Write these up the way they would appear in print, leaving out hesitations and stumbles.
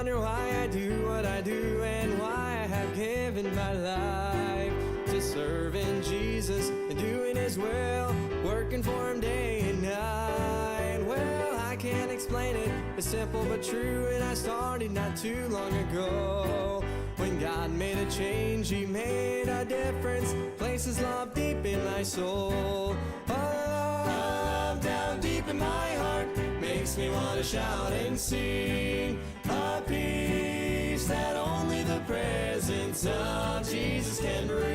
wonder why I do what I do and why I have given my life to serving Jesus and doing His will, working for Him day and night. Well, I can't explain it, it's simple but true, and I started not too long ago. When God made a change, He made a difference, places love deep in my soul. Love down deep in my heart makes me want to shout and sing. A peace that only the presence of Jesus can bring.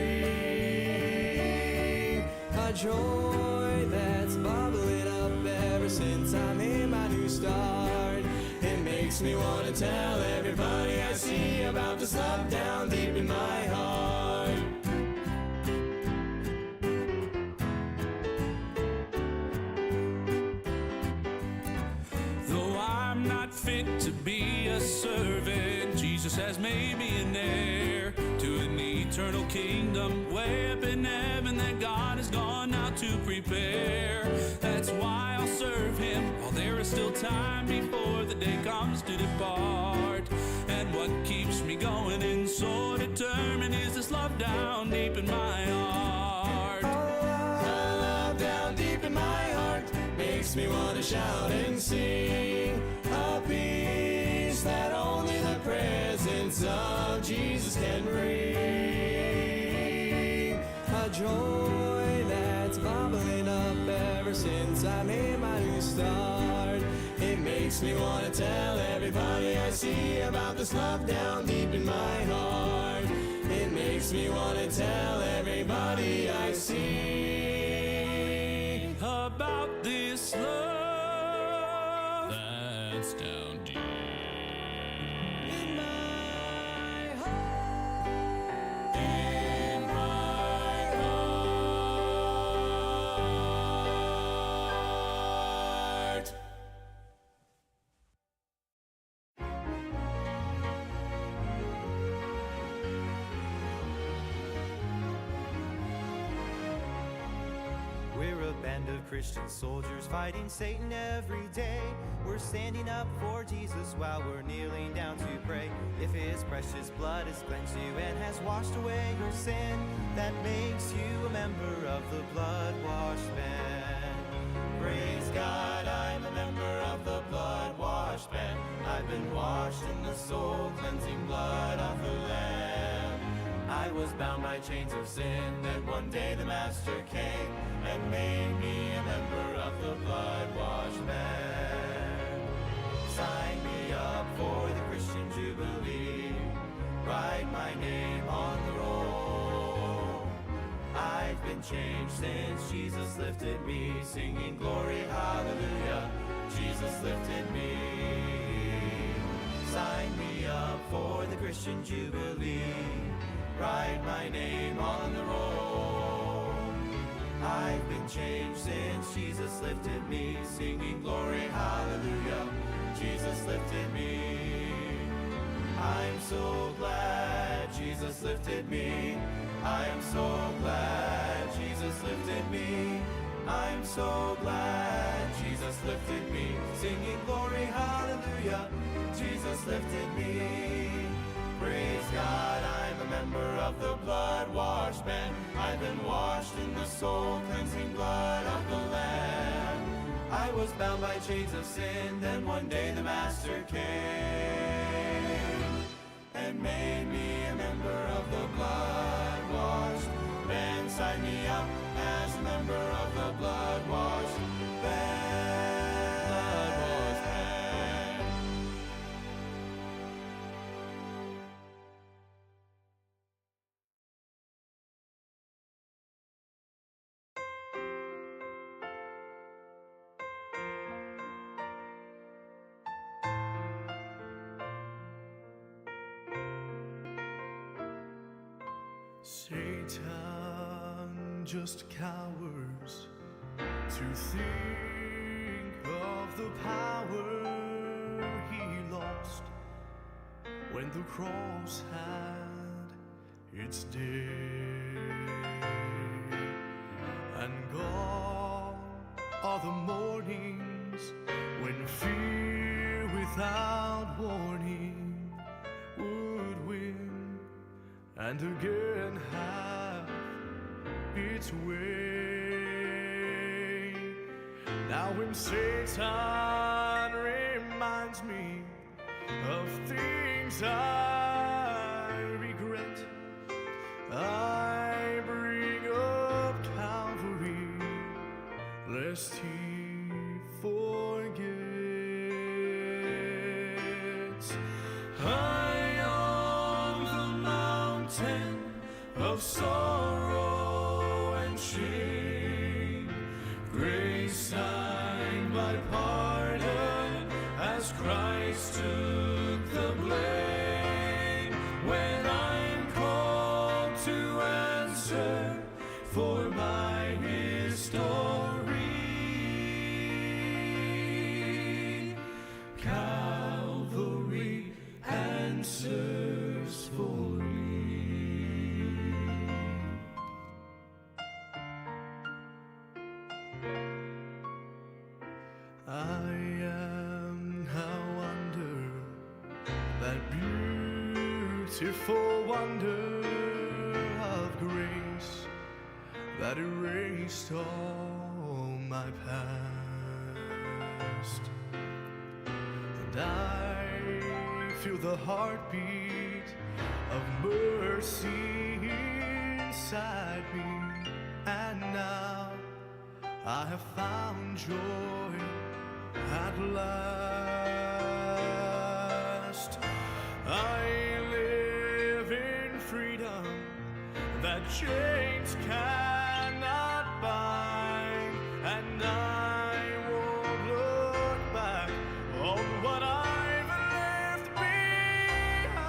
A joy that's bubbling up ever since I made my new start. It makes me want to tell everybody I see about this love down deep in my heart. Though I'm not fit to be a servant, Jesus has made me an heir to an eternal kingdom way up in heaven that God has gone out to prepare. That's why I'll serve Him while there is still time before the day comes to depart. And what keeps me going and so determined is this love down deep in my heart. Love down deep in my heart makes me want to shout and sing. A peace that only the presence of Jesus can bring. A joy that's bubbling up ever since I made my new start. It makes me want to tell everybody I see about this love down deep in my heart. It makes me want to tell everybody I see About this love that's down deep in my heart. in my heart. We're a band of Christian soldiers fighting Satan every day. We're standing up for Jesus while we're kneeling down to pray. If His precious blood has cleansed you and has washed away your sin, that makes you a member of the blood-washed band. Praise God, I'm a member of the blood-washed band. I've been washed in the soul-cleansing blood of the Lamb. I was bound by chains of sin, then one day the Master came and made me a member of the blood-washed band. Sign me up for the Christian Jubilee, write my name on the roll. I've been changed since Jesus lifted me, singing glory, hallelujah, Jesus lifted me. Sign me up for the Christian Jubilee, write my name on the roll. I've been changed since Jesus lifted me, singing glory, hallelujah, Jesus lifted me. I'm so glad Jesus lifted me. I'm so glad Jesus lifted me. I'm so glad Jesus lifted me, singing glory, hallelujah, Jesus lifted me. Praise God, I'm a member of the blood-washed band. I've been washed in the soul-cleansing blood of the Lamb. I was bound by chains of sin, then one day the Master came and made me a member of the blood-washed band. Sign me up as a member of the blood-washed band. Blood-washed band. Satan just cowers to think of the power he lost when the cross had its day. And gone are the mornings when fear without warning and again have its way. Now when Satan reminds me of things I regret, I bring up Calvary, lest he forgets. High on the mountain of sorrow and shame, grace signed by pardon as Christ took the blame. When I'm called to answer for my his story, Calvary answers for me. I am how under that beautiful wonder of grace that erased all my past. And I feel the heartbeat of mercy inside me. And now I have found joy at last. I live in freedom that chains cannot bind, and I won't look back on what I've left behind.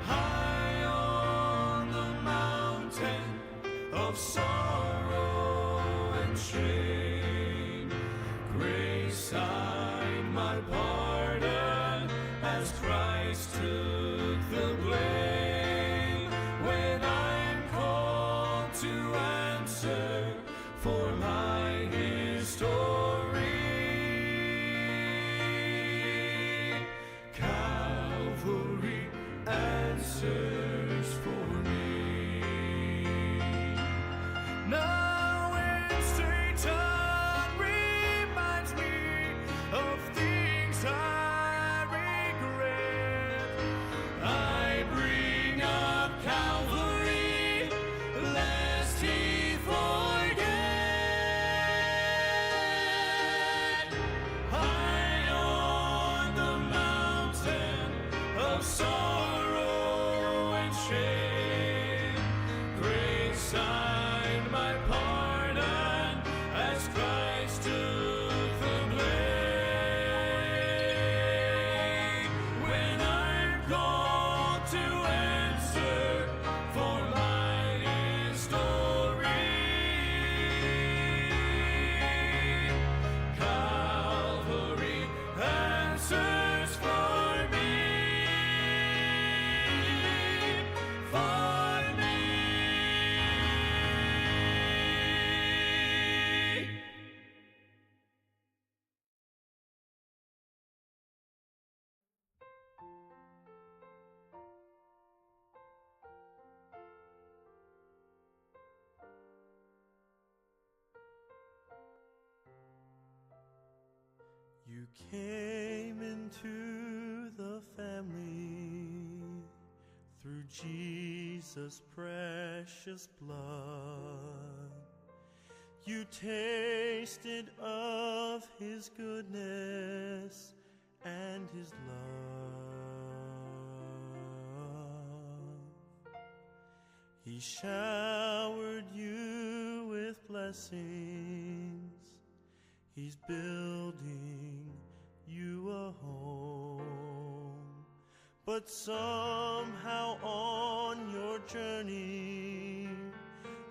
High on the mountain of sorrow and shame, grace signed my pardon as Christ took the blame. When I'm called to answer for my his story, Calvary answers for me. Now when Satan reminds me of things I regret, I bring up Calvary, lest he forget. High on the mountain of sorrow and shame, grace signed my pardon as Christ took the blame. When I'm called to answer for my story, Calvary answers for me, for me. You came into the family through Jesus' precious blood. You tasted of his goodness and his love. He showered you with blessings. He's building you a home. But somehow on your journey,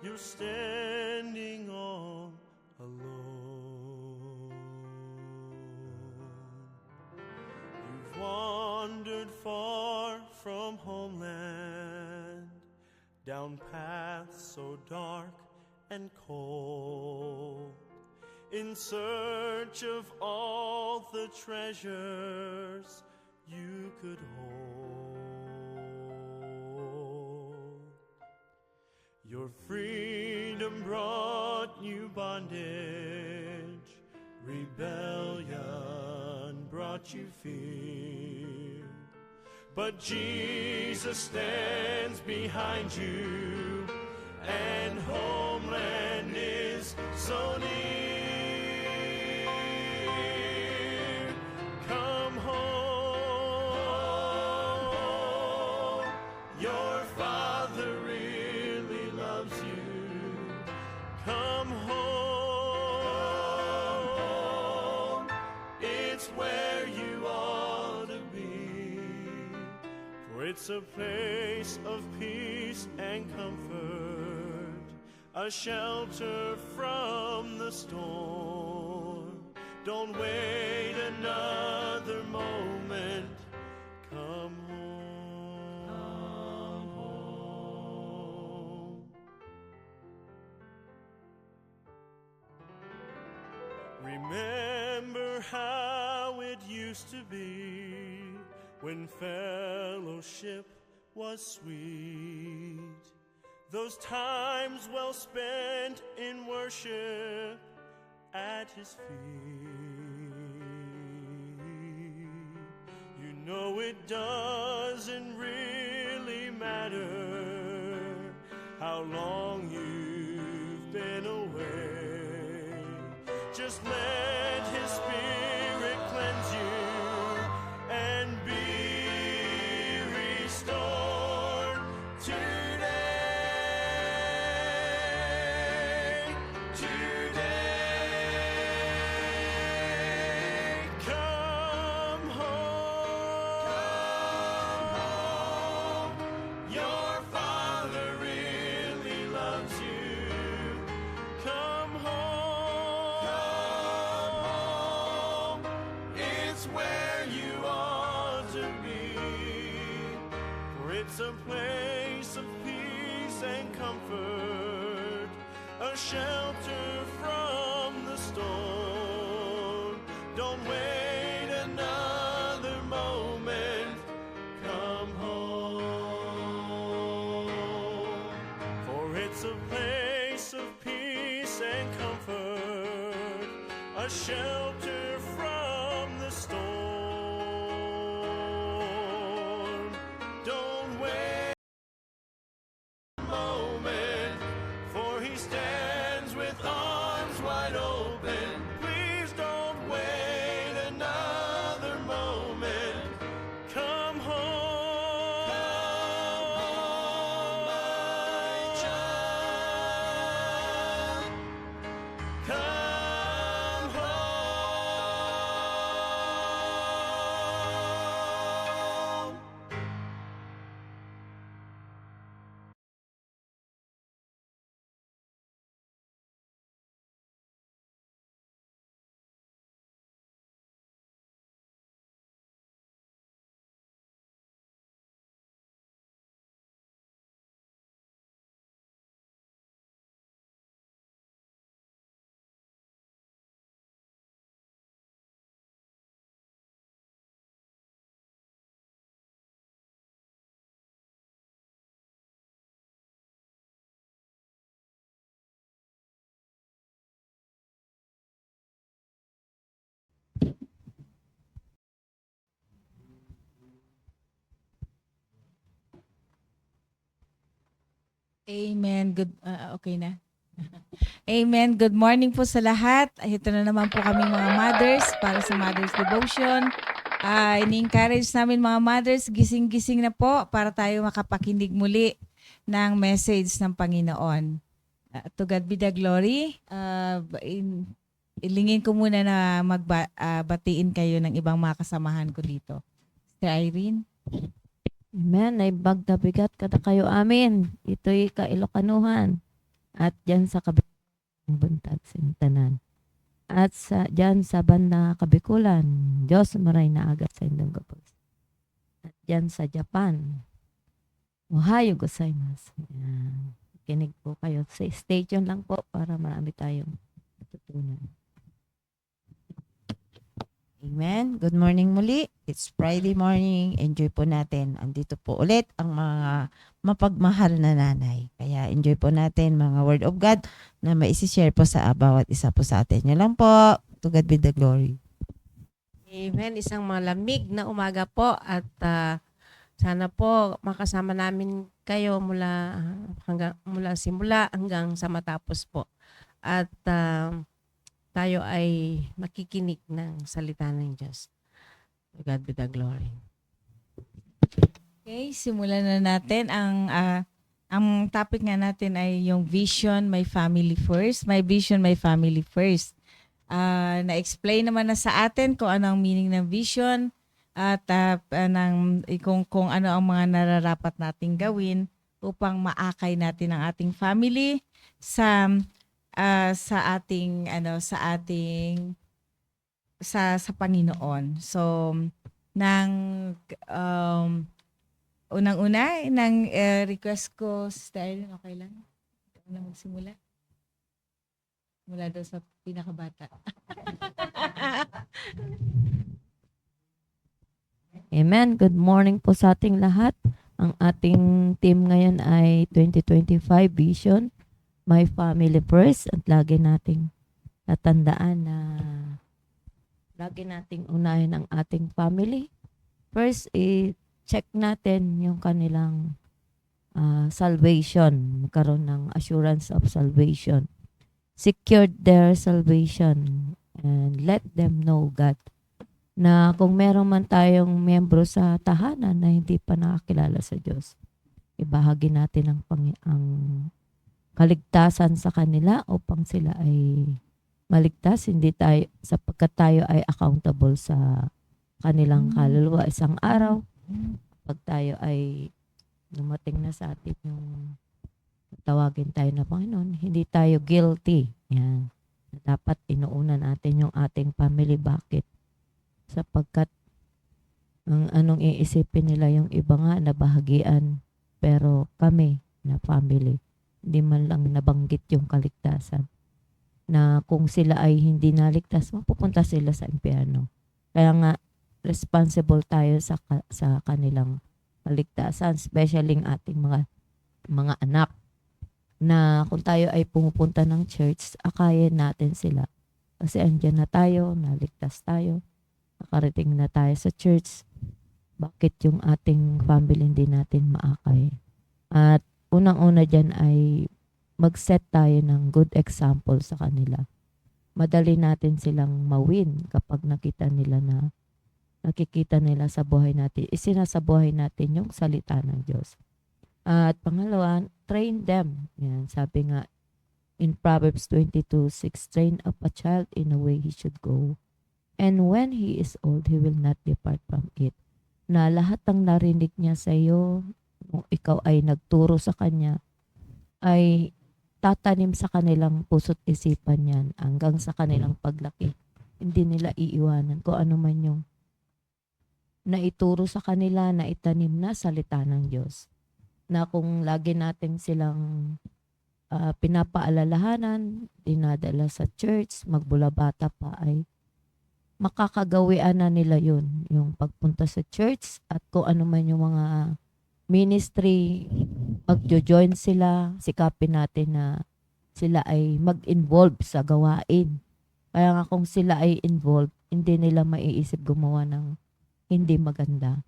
you're standing all alone. You've wandered far from homeland, down paths so dark and cold, in search of all the treasures you could hold. Your freedom brought you bondage, rebellion brought you fear. But Jesus stands behind you, and homeland is so near. Come home, your Father really loves you. Come home, it's where you ought to be. For it's a place of peace and comfort, a shelter from the storm. Don't wait another moment. Come home. Come home. Remember how it used to be when fellowship was sweet. Those times well spent in worship at His feet. You know it doesn't really matter how long you've been away. Just let His Spirit cleanse you and be restored today. Come home. Your Father really loves you. Come home. It's where you ought to be. For it's a place of peace and comfort, a shelter from the storm. Don't wait another moment. Come home. For it's a place of peace and comfort, a shelter from the storm. Don't wait a moment, for He stands with arms wide open. Please don't wait another moment. Come home, my child. Come home. Amen. Okay na. Amen. Good morning po sa lahat. Ito na naman po kami mga mothers para sa Mother's Devotion. Ini-encourage namin mga mothers, gising-gising na po para tayo makapakinig muli ng message ng Panginoon. To God be the glory. Ilingin ko muna na magbatiin kayo ng ibang mga kasamahan ko dito. Sister Irene. Amen. Ay bagdabigat kada kayo amin. Ito'y kailokanuhan. At dyan sa kabilang buntag sintanan. At dyan sa banda kabikulan. Diyos maray na agad sa indong kapag. At dyan sa Japan. Ohayo gozaimasu. Kinig po kayo. Stay tuned lang po para marami tayong natutunan. Amen. Good morning muli. It's Friday morning. Enjoy po natin. Andito po ulit ang mga mapagmahal na nanay. Kaya Kaya enjoy po natin mga Word of God na maisi-share po sa bawat isa po sa atin. Yun lang po. To God be the glory. Amen. Isang malamig na umaga po at sana po makasama namin kayo mula simula hanggang sa matapos po. At tayo ay makikinig ng salita ng Diyos. To God be the glory. Okay, simulan na natin. Ang topic nga natin ay yung vision, my family first. My vision, my family first. Na-explain naman na sa atin kung ano ang meaning ng vision at kung ano ang mga nararapat nating gawin upang maakay natin ang ating family sa Panginoon. So unang-una request ko, Sister Irene, okay lang? Ikaw na magsimula. Mula daw sa pinakabata. Amen. Good morning po sa ating lahat. Ang ating team ngayon ay 2025 Vision, My Family First. At lagi nating tatandaan na lagi nating unahin ang ating family. First, check natin yung kanilang salvation. Magkaroon ng assurance of salvation. Secured their salvation and let them know God na kung meron man tayong miyembro sa tahanan na hindi pa nakakilala sa Diyos, ibahagi natin ang kaligtasan sa kanila upang sila ay maligtas, hindi tayo, sapagkat tayo ay accountable sa kanilang kaluluwa. Isang araw, pag tayo ay dumating na sa atin yung tawagin tayo na Panginoon, hindi tayo guilty. Yan. Dapat inuuna natin yung ating family. Bakit? Sapagkat ang anong iisipin nila yung iba nga na bahagian, pero kami na family, hindi man lang nabanggit yung kaligtasan. Na kung sila ay hindi naligtas, mapupunta sila sa impyerno. Kaya nga, responsible tayo sa kanilang kaligtasan, especially ang ating mga anak. Na kung tayo ay pumupunta ng church, akayin natin sila. Kasi andyan na tayo, naligtas tayo, nakarating na tayo sa church. Bakit yung ating family hindi natin maakay? At unang-una dyan ay mag-set tayo ng good example sa kanila. Madali natin silang mawin kapag nakikita nila sa buhay natin, isinasabuhay natin yung salita ng Diyos. At pangalawa, train them. Yan, sabi nga in Proverbs 22:6, train up a child in a way he should go. And when he is old, he will not depart from it. Na lahat ng narinig niya sa iyo, kung ikaw ay nagturo sa kanya, ay tatanim sa kanilang puso't isipan yan hanggang sa kanilang paglaki. Hindi nila iiwanan kung ano man yung naituro sa kanila, na itanim na salita ng Diyos. Na kung lagi natin silang pinapaalalahanan, dinadala sa church, magbula bata pa, ay makakagawian na nila yun. Yung pagpunta sa church at kung ano man yung mga ministry, magjo-join sila, sikapin natin na sila ay mag-involve sa gawain. Kaya nga kung sila ay involved, hindi nila maiisip gumawa ng hindi maganda.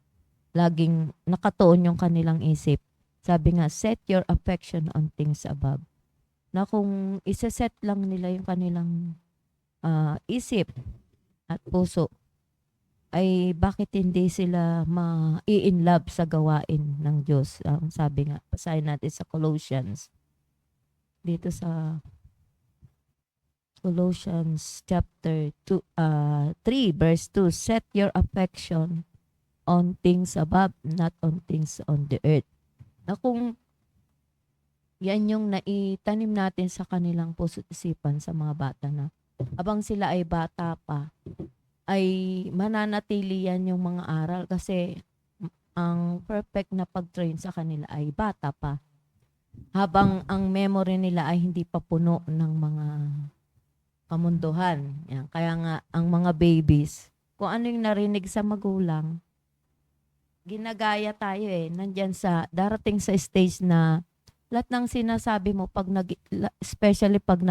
Laging nakatuon yung kanilang isip. Sabi nga, set your affection on things above. Na kung isa-set lang nila yung kanilang isip at puso, ay bakit hindi sila ma-in love sa gawain ng Diyos? Sabi nga, basahin natin sa Colossians. Dito sa Colossians chapter 3 verse 2, set your affection on things above, not on things on the earth. Na kung yan yung naitanim natin sa kanilang puso't isipan sa mga bata na habang sila ay bata pa, ay mananatili yan yung mga aral kasi ang perfect na pag-train sa kanila ay bata pa. Habang ang memory nila ay hindi pa puno ng mga kamunduhan. Yan. Kaya nga, ang mga babies, kung ano yung narinig sa magulang, ginagaya tayo nandyan darating sa stage na lahat ng sinasabi mo pag especially pag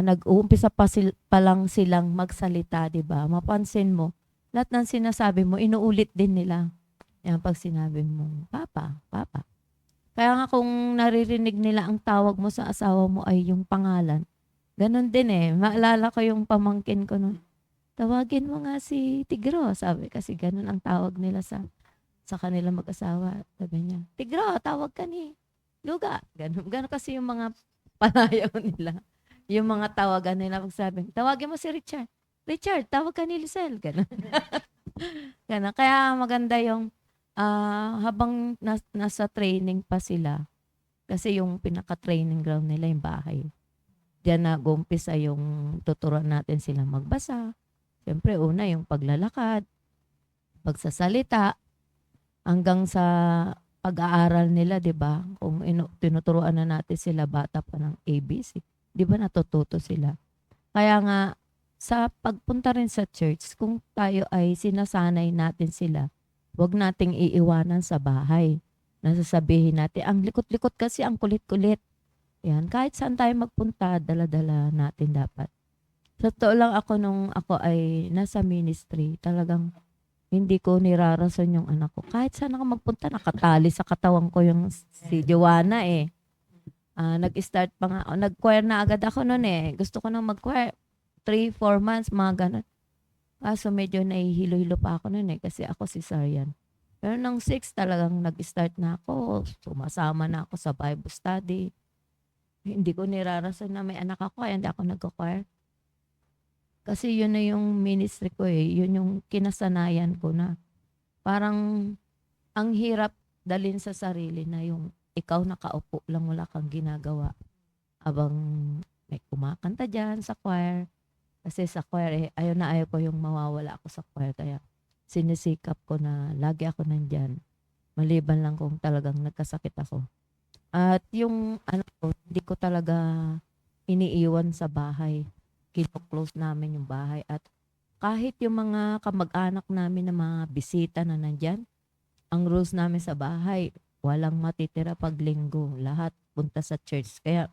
nag-uumpisa pa lang silang magsalita, 'di ba? Mapansin mo, lahat ng sinasabi mo inuulit din nila. Yan pag sinabi mo, Papa, Papa. Kaya nga kung naririnig nila ang tawag mo sa asawa mo ay yung pangalan, ganun din eh. Maalala ko yung pamangkin ko nun. Tawagin mo nga si Tigro, sabi. Kasi ganun ang tawag nila sa kanila mag-asawa. Sabi niya, Tigro, tawag ka ni Luga. Ganun kasi yung mga panayaw nila. Yung mga tawagan nila magsabi, tawagin mo si Richard. Richard, tawag ka ni Lisel. Ganun. Ganun. Kaya maganda yung habang nasa training pa sila, kasi yung pinaka-training ground nila yung bahay. Diyan nag-umpisa yung tuturuan natin silang magbasa. Siyempre, una yung paglalakad, pagsasalita, hanggang sa pag-aaral nila, di ba? Kung tinuturuan na natin sila bata pa ng ABC, di ba natututo sila? Kaya nga, sa pagpunta rin sa church, kung tayo ay sinasanay natin sila, huwag nating iiwanan sa bahay. Nasasabihin natin, ang likot-likot kasi, ang kulit-kulit. Yan, kahit saan tayo magpunta, dala-dala natin dapat. Sa totoo lang ako nung ako ay nasa ministry, talagang hindi ko nirarason yung anak ko. Kahit saan ako magpunta, nakatali sa katawan ko yung si Joanna eh. Nag-start pa nga, nag-choir na agad ako noon eh. Gusto ko nang mag-choir. 3-4 months, mga ganun. Kaso medyo nahihilo-hilo pa ako noon eh, kasi ako cesarean. Pero nang 6 talagang nag-start na ako. Sumasama na ako sa Bible study. Hindi ko nirarason na may anak ako, kaya hindi ako nag-choir. Kasi yun na yung ministry ko eh. Yun yung kinasanayan ko na parang ang hirap dalin sa sarili na yung ikaw nakaupo lang, wala kang ginagawa. Habang may kumakanta dyan sa choir. Kasi sa choir eh, ayaw ko yung mawawala ako sa choir. Kaya sinisikap ko na lagi ako nandyan. Maliban lang kung talagang nagkasakit ako. At yung hindi ko talaga iniiwan sa bahay. Kino-close namin yung bahay. At kahit yung mga kamag-anak namin na mga bisita na nandyan, ang rules namin sa bahay, walang matitira pag linggo. Lahat punta sa church. Kaya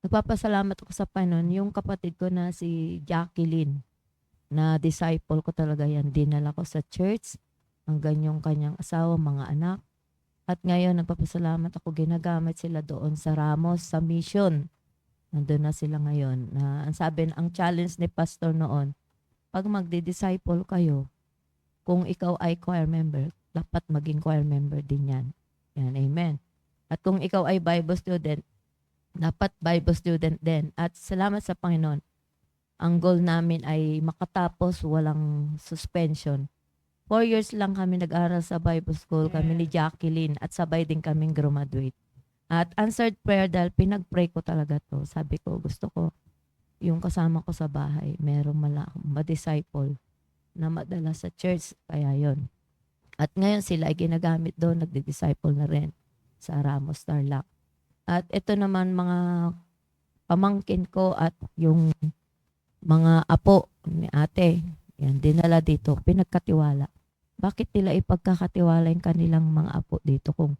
nagpapasalamat ako sa Panginoon. Yung kapatid ko na si Jacqueline, na disciple ko talaga yan. Dinala ko sa church hanggang yung kanyang asawa, mga anak. At ngayon, nagpapasalamat ako, ginagamit sila doon sa Ramos, sa mission. Nandun na sila ngayon. Ang sabi, ang challenge ni pastor noon, pag magdi-disciple kayo, kung ikaw ay choir member, dapat maging choir member din yan. Yan, amen. At kung ikaw ay Bible student, dapat Bible student din. At salamat sa Panginoon, ang goal namin ay makatapos, walang suspension. 4 years lang kami nag-aral sa Bible School, kami ni Jacqueline, at sabay din kaming graduate. At answered prayer dahil pinag-pray ko talaga to. Sabi ko, gusto ko yung kasama ko sa bahay, merong ma-disciple na madala sa church. Kaya yon. At ngayon sila ay ginagamit doon, nagdi-disciple na rin sa Ramos Tarlac. At ito naman mga pamangkin ko at yung mga apo ni ate, yan, dinala dito, pinagkatiwala. Bakit nila ipagkakatiwala yung kanilang mga apo dito kung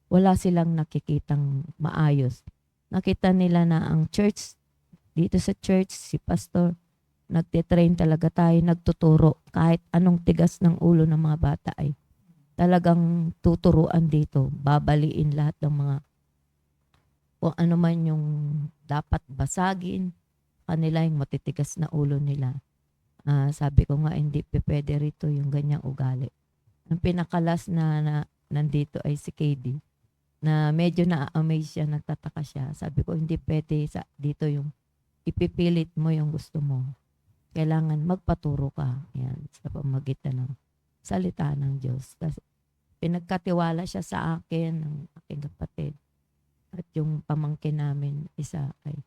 wala silang nakikitang maayos? Nakita nila na ang church, dito sa church, si pastor, nagtitrain talaga tayo, nagtuturo. Kahit anong tigas ng ulo ng mga bata ay talagang tuturuan dito. Babaliin lahat ng mga kung ano man yung dapat basagin, kanila yung matitigas na ulo nila. Sabi ko nga, hindi pwede rito yung ganyang ugali. Ang pinakalas na nandito ay si KD, na medyo na-amaze siya, nagtataka siya. Sabi ko, hindi pwede dito yung ipipilit mo yung gusto mo. Kailangan magpaturo ka. Yan, sa pamagitan ng salita ng Diyos. Kasi pinagkatiwala siya sa akin, ng aking kapatid. At yung pamangkin namin, isa ay,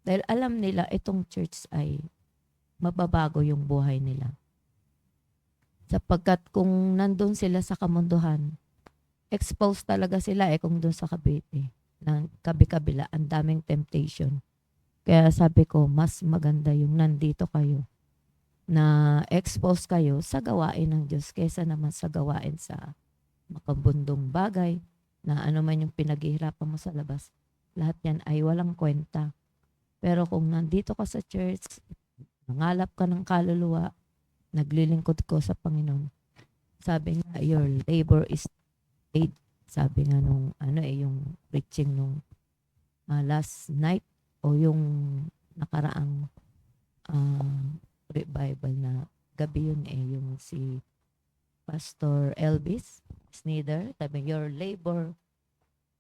dahil alam nila, itong church ay mababago yung buhay nila. Sapagkat kung nandun sila sa kamunduhan, exposed talaga sila kung doon sa Cavite. Ng kabi-kabila, ang daming temptation. Kaya sabi ko, mas maganda yung nandito kayo, na expose kayo sa gawain ng Diyos kaysa naman sa gawain sa makabundong bagay. na ano man yung pinaghihirapan mo sa labas, lahat yan ay walang kwenta. Pero kung nandito ka sa church, nangalap ka ng kaluluwa, naglilingkod ko sa Panginoon, sabi nga, your labor is paid. Sabi nga nung, yung preaching nung last night o yung nakaraang revival na gabi yun yung si Pastor Elvis Snyder, sabi, your labor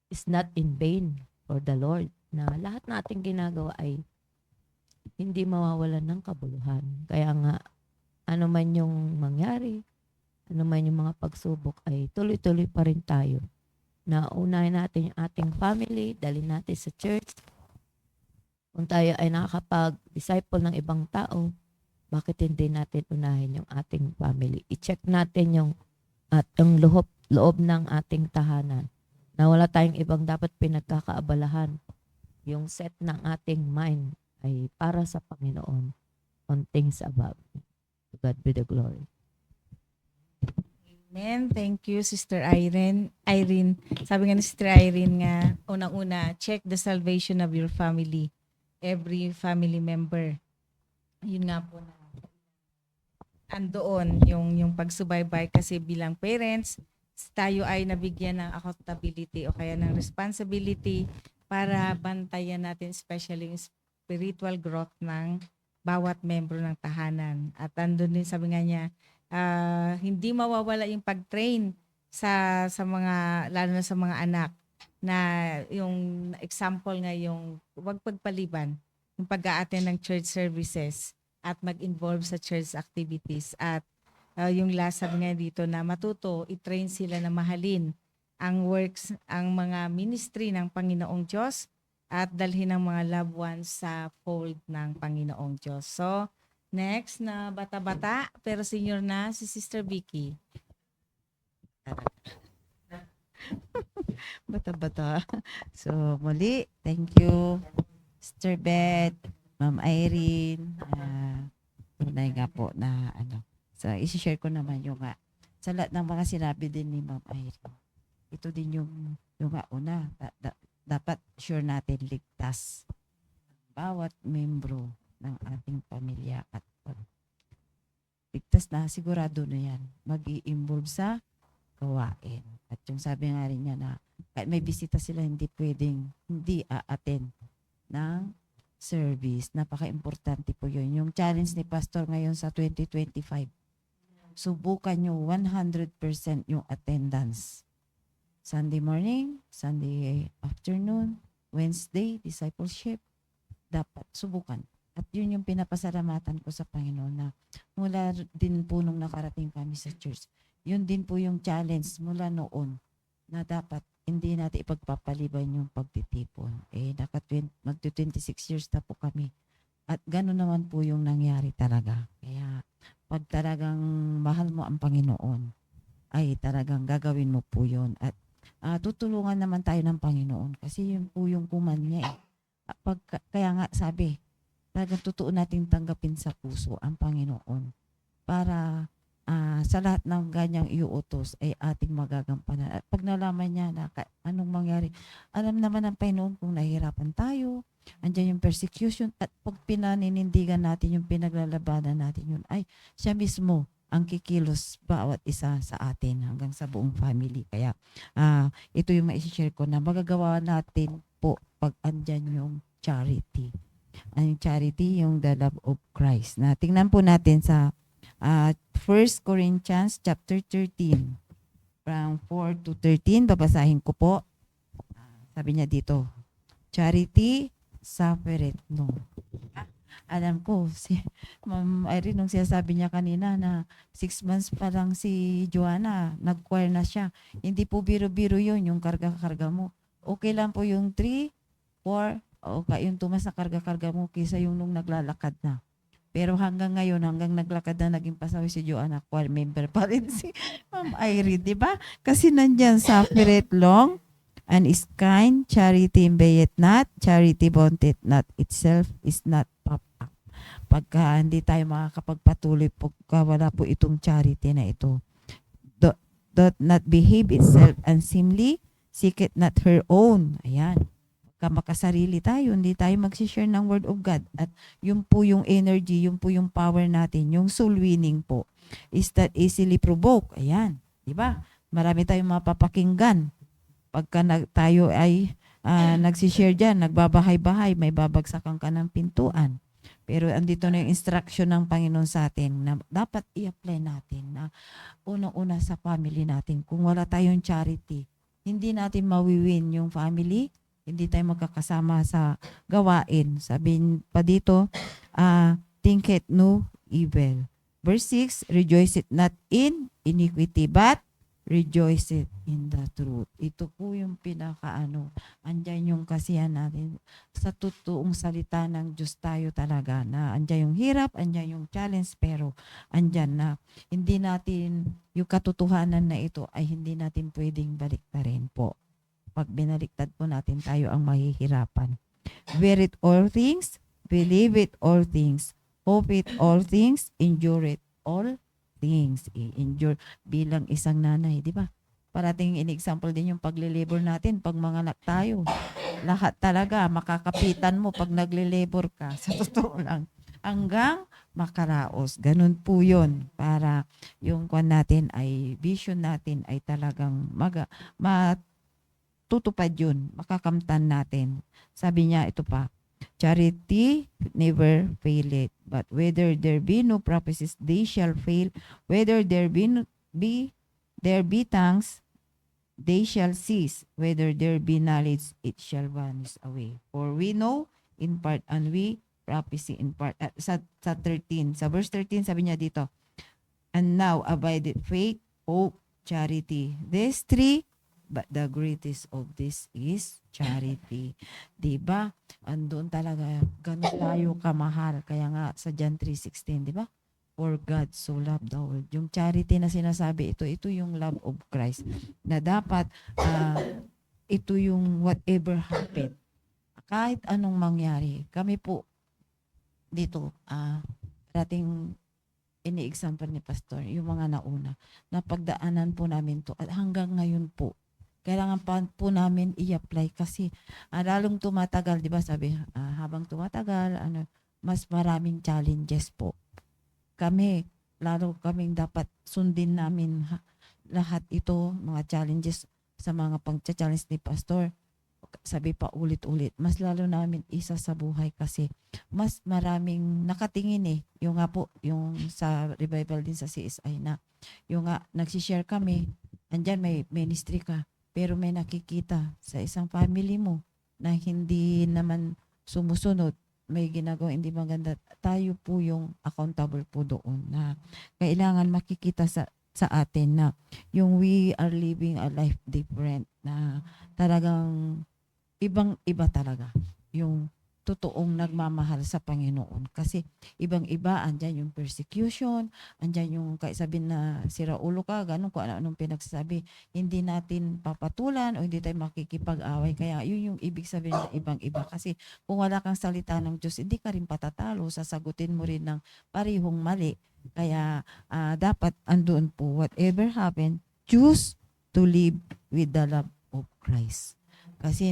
is not in vain for the Lord. Na lahat nating ginagawa ay hindi mawawalan ng kabuluhan. Kaya nga, ano man yung mangyari, ano man yung mga pagsubok, ay tuloy-tuloy pa rin tayo. Na unahin natin yung ating family, dalhin natin sa church. Kung tayo ay nakakapag-disciple ng ibang tao, bakit hindi natin unahin yung ating family? I-check natin yung loob ng ating tahanan na wala tayong ibang dapat pinagkakaabalahan. Yung set ng ating mind ay para sa Panginoon on things above. To God be the glory. Amen. Thank you, Sister Irene. Sabi nga ni Sister Irene nga, unang-una, check the salvation of your family. Every family member. Yun nga po na andoon yung pagsubaybay kasi bilang parents, tayo ay nabigyan ng accountability o kaya ng responsibility para bantayan natin especially yung spiritual growth ng bawat membro ng tahanan. At andun din, sabi nga niya, hindi mawawala yung pag-train sa mga, lalo na sa mga anak, na yung example nga yung huwag pagpaliban, yung pag-a-attend ng church services at mag-involve sa church activities. At yung last, sabi nga dito, na matuto, i-train sila na mahalin ang works, ang mga ministry ng Panginoong Diyos at dalhin ang mga loved ones sa fold ng Panginoong Diyos. So, next na bata-bata pero senior na si Sister Vicky. Bata-bata. So, muli, thank you, Sister Beth, Ma'am Irene. Tunay nga po na So, isi-share ko naman yung sa lahat ng mga sinabi din ni Ma'am Irene. Ito din yung una. Dapat sure natin ligtas bawat membro ng ating pamilya at ligtas na, sigurado na yan. Mag-i-involve sa gawain. At yung sabi nga rin niya na kahit may bisita sila, hindi pwedeng hindi a-attend ng service. Napaka-importante po yun. Yung challenge ni Pastor ngayon sa 2025, subukan nyo 100% yung attendance. Sunday morning, Sunday afternoon, Wednesday, discipleship, dapat subukan. At yun yung pinapasalamatan ko sa Panginoon na mula din po nung nakarating kami sa church. Yun din po yung challenge mula noon na dapat hindi natin ipagpapaliban yung pagtitipon. Magto-26 years na po kami. At gano'n naman po yung nangyari talaga. Kaya pag talagang mahal mo ang Panginoon, ay talagang gagawin mo po yun. At tutulungan naman tayo ng Panginoon kasi yun po yung kuman niya. Kaya nga sabi, talagang totoo nating tanggapin sa puso ang Panginoon para sa lahat ng ganyang iuutos ay ating magagampanan. At pag nalaman niya na anong mangyari, alam naman ng Panginoon kung nahihirapan tayo, andyan yung persecution, at pag pinaninindigan natin yung pinaglalabanan natin yun, ay siya mismo ang kikilos bawat isa sa atin hanggang sa buong family. Kaya ito yung ma-share ko na magagawa natin po pag andyan yung charity. Ang charity, yung the love of Christ. Na tingnan po natin sa 1 Corinthians chapter 13 from 4 to 13. Babasahin ko po. Sabi niya dito, charity suffereth no. Alam ko, si Ma'am Irene, nung sinasabi niya kanina na 6 months pa lang si Joanna, nag-choir na siya. Hindi po biro-biro yun, yung karga-karga mo. Okay lang po yung 3, 4, okay, yung tumas na karga-karga mo kaysa yung nung naglalakad na. Pero hanggang ngayon, hanggang naglakad na, naging pasawi si Joanna, choir member pa rin si Ma'am Irene, di ba? Kasi nandyan, suffereth long and is kind, charity invadeth not, charity vaunteth not itself, is not puffed up. Pagka hindi tayo makakapagpatuloy, pagka wala po itong charity na ito, doth not behave itself unseemly, seeketh not her own. Ayan. Makasarili tayo, hindi tayo mag-share ng word of God. At yun po yung energy, yun po yung power natin, yung soul winning po. Is that easily provoked? Ayan. Diba? Marami tayong mapapakinggan. Pagka tayo ay nagsishare dyan, nagbabahay-bahay, may babagsakan ka ng pintuan. Pero andito na yung instruction ng Panginoon sa atin na dapat i-apply natin na unang-una sa family natin. Kung wala tayong charity, hindi natin mawiwin yung family, hindi tayo magkakasama sa gawain. Sabihin pa dito, think it no evil. Verse 6, rejoice it not in iniquity, but rejoice it in the truth. Ito po yung andyan yung kasiyahan natin. Sa totoong salita ng Diyos tayo talaga na andyan yung hirap, andyan yung challenge, pero andyan na hindi natin, yung katotohanan na ito ay hindi natin pwedeng baliktarin po. Pag binaliktad po natin, tayo ang mahihirapan. Bear it all things, believe it all things, hope it all things, endure it all things. I-endure bilang isang nanay, di ba? Parating in-example din yung pagle-labor natin pag mga anak tayo. Lahat talaga, makakapitan mo pag nagle-labor ka. Sa totoo lang. Hanggang makaraos. Ganun po yun. Para yung vision natin ay talagang matutupad yun. Makakamtan natin. Sabi niya, ito pa, charity never faileth, but whether there be no prophecies, they shall fail. Whether there be tongues, they shall cease. Whether there be knowledge, it shall vanish away. For we know in part, and we prophesy in part. Sa verse 13, sabi niya dito, and now abideth faith, hope, charity. These three, but the greatest of this is charity. Diba? Andun talaga, ganun tayo kamahal. Kaya nga sa John 3:16, diba? For God so loved the world. Yung charity na sinasabi, ito yung love of Christ. Na dapat, ito yung whatever happened. Kahit anong mangyari, kami po dito, dating ini-example ni Pastor, yung mga nauna, napagdaanan po namin to at hanggang ngayon po, kailangan pa po namin i-apply kasi lalong tumatagal, di ba sabi, habang tumatagal, mas maraming challenges po. Lalo kaming dapat sundin namin lahat ito, mga challenges sa mga pag-challenge ni Pastor. Sabi pa ulit-ulit, mas lalo namin isa sa buhay kasi mas maraming nakatingin yung nga po, yung sa revival din sa CSI na, yung nga nagsishare kami, andyan may ministry ka, pero may nakikita sa isang family mo na hindi naman sumusunod, may ginagawa hindi maganda, tayo po yung accountable po doon na kailangan makikita sa atin na yung we are living a life different na talagang ibang-iba talaga yung totoong nagmamahal sa Panginoon. Kasi ibang-iba, andyan yung persecution, andyan yung sabihin na sira ulo ka, ganun kung anong pinagsasabi. Hindi natin papatulan o hindi tayo makikipag-away. Kaya yun yung ibig sabihin na ibang-iba. Kasi kung wala kang salita ng Diyos, hindi ka rin patatalo. Sasagutin mo rin ng parihong mali. Kaya dapat andun po, whatever happened, choose to live with the love of Christ. Kasi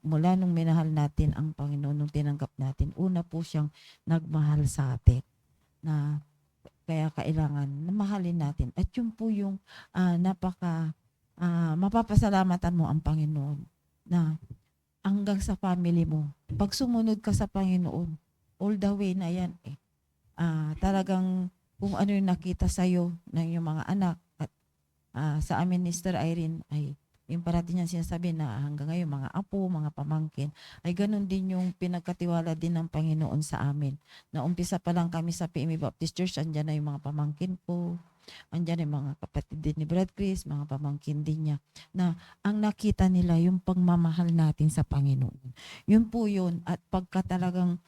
mula nung minahal natin ang Panginoon, nung tinanggap natin, una po siyang nagmahal sa atin. Na kaya kailangan na mahalin natin. At yun po yung mapapasalamatan mo ang Panginoon na hanggang sa family mo. Pag sumunod ka sa Panginoon, all the way na yan talagang kung ano yung nakita sa'yo ng iyong mga anak at sa amin ni Sister Irene ay yung parati niya sinasabi na hanggang ngayon mga apo, mga pamangkin, ay ganun din yung pinagkatiwala din ng Panginoon sa amin. Na umpisa pa lang kami sa PMA Baptist Church, andyan na yung mga pamangkin ko, andyan yung mga kapatid din ni Brad Chris, mga pamangkin din niya, na ang nakita nila yung pagmamahal natin sa Panginoon. Yun po yun, at pagka talagang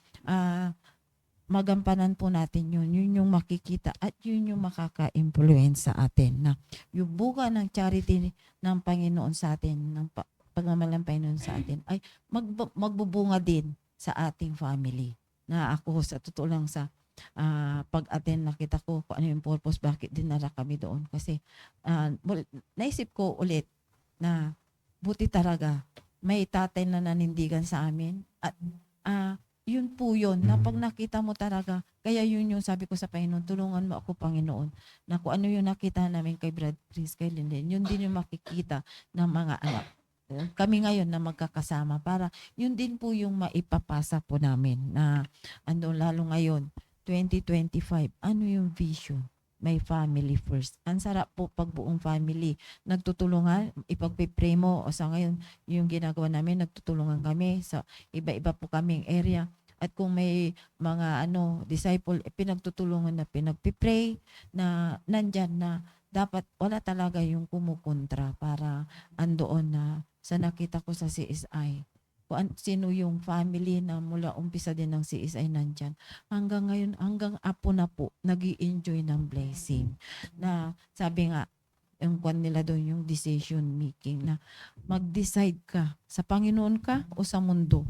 magampanan po natin yun yung makikita at yun yung makaka-influence sa atin na yung buka ng charity ng Panginoon sa atin, ng pagmamahal ng Panginoon sa atin ay magbubunga din sa ating family. Na ako sa totoo lang sa pag-attend nakita ko kung ano yung purpose, bakit dinala kami doon kasi naisip ko ulit na buti talaga may tatay na nanindigan sa amin. At yun po yun, na pag nakita mo talaga, kaya yun yung sabi ko sa Panginoon, tulungan mo ako, Panginoon, na kung ano yung nakita namin kay Brad Chris, kay Linden, yun din yung makikita ng mga anak. Kami ngayon na magkakasama para yun din po yung maipapasa po namin na lalo ngayon, 2025, ano yung vision? May family first. Ang sarap po pag buong family nagtutulungan, ipagpipray mo. O sa ngayon, yung ginagawa namin, nagtutulungan kami sa iba-iba po kaming area. At kung may mga disciple, pinagtutulungan na pinagpipray na nandyan na dapat wala talaga yung kumukontra para andoon na sa nakita ko sa CSI. Kung sino yung family na mula umpisa din ng CSI nandyan. Hanggang ngayon, hanggang apo na po, nag-i-enjoy ng blessing. Na sabi nga, yung kwan nila doon, yung decision making na mag-decide ka, sa Panginoon ka o sa mundo.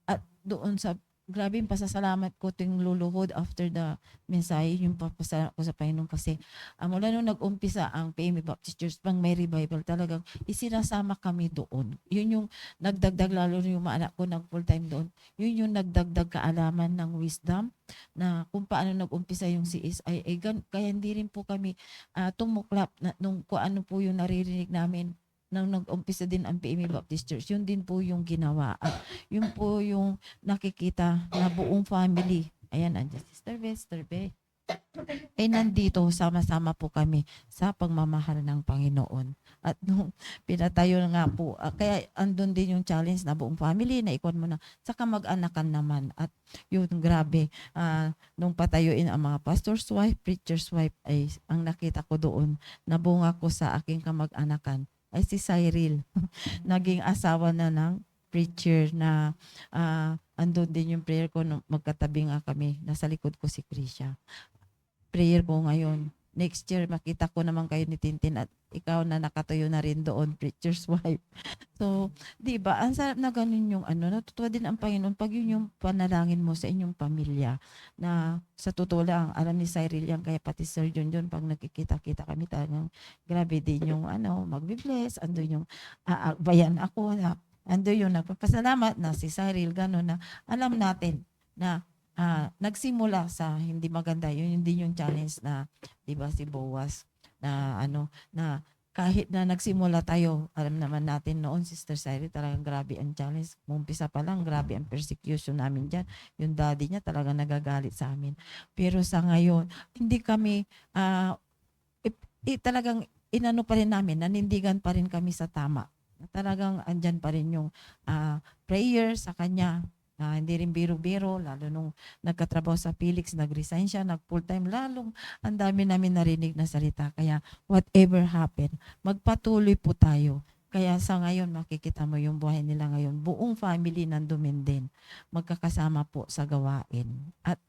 At doon sa, grabe yung pasasalamat ko ting luluhod after the mensahe, yung papasalamat ko sa Panginoon kasi mula nung nag-umpisa ang PMA Baptist Church pang may revival, talagang isinasama kami doon. Yun yung nagdagdag, lalo yung mga anak ko nag full time doon, yun yung nagdagdag kaalaman ng wisdom na kung paano nag-umpisa yung CSI. Kaya hindi rin po kami tumuklap na, nung kung ano po yung naririnig namin nang nag-umpisa din ang PMA Baptist Church, yun din po yung ginawa. At yun po yung nakikita na buong family. Ayan, andyan Sister Be. Ay nandito, sama-sama po kami sa pagmamahal ng Panginoon. At nung pinatayo na nga po, kaya andun din yung challenge na buong family, na ikon mo na, saka mag-anakan naman. At yun, grabe, nung patayuin ang mga pastor's wife, preacher's wife, ay ang nakita ko doon, nabunga ko sa aking kamag-anakan, ay si Cyril. Naging asawa na ng preacher na andun din yung prayer ko nung magkatabi nga kami. Nasa likod ko si Krisha. Prayer ko ngayon, next year makita ko naman kayo ni Tintin at ikaw na nakatayo na rin doon, preacher's wife. So, di ba, ang sarap na ganun yung natutuwa din ang Panginoon pag yun yung panalangin mo sa inyong pamilya na sa totoo lang, alam ni Cyril yan, kaya pati Sir John pag nagkikita-kita kami talagang grabe din yung magbi-bless, ando yung bayan ako na, ando yung nagpapasalamat na si Cyril, gano'n na alam natin na nagsimula sa hindi maganda. Yun din yung challenge na, di ba, si Boaz na na kahit na nagsimula tayo, alam naman natin noon, Sister Cyril, talagang grabe ang challenge. Umpisa pa lang, grabe ang persecution namin dyan. Yung daddy niya talagang nagagalit sa amin. Pero sa ngayon, hindi kami, talagang pa rin namin, nanindigan pa rin kami sa tama. Talagang andyan pa rin yung prayer sa kanya. Hindi rin biro-biro, lalo nung nagkatrabaho sa Felix, nag-resign siya, nag-full-time, lalong ang dami namin narinig na salita. Kaya whatever happen, magpatuloy po tayo. Kaya sa ngayon, makikita mo yung buhay nila ngayon. Buong family nandumin din. Magkakasama po sa gawain. At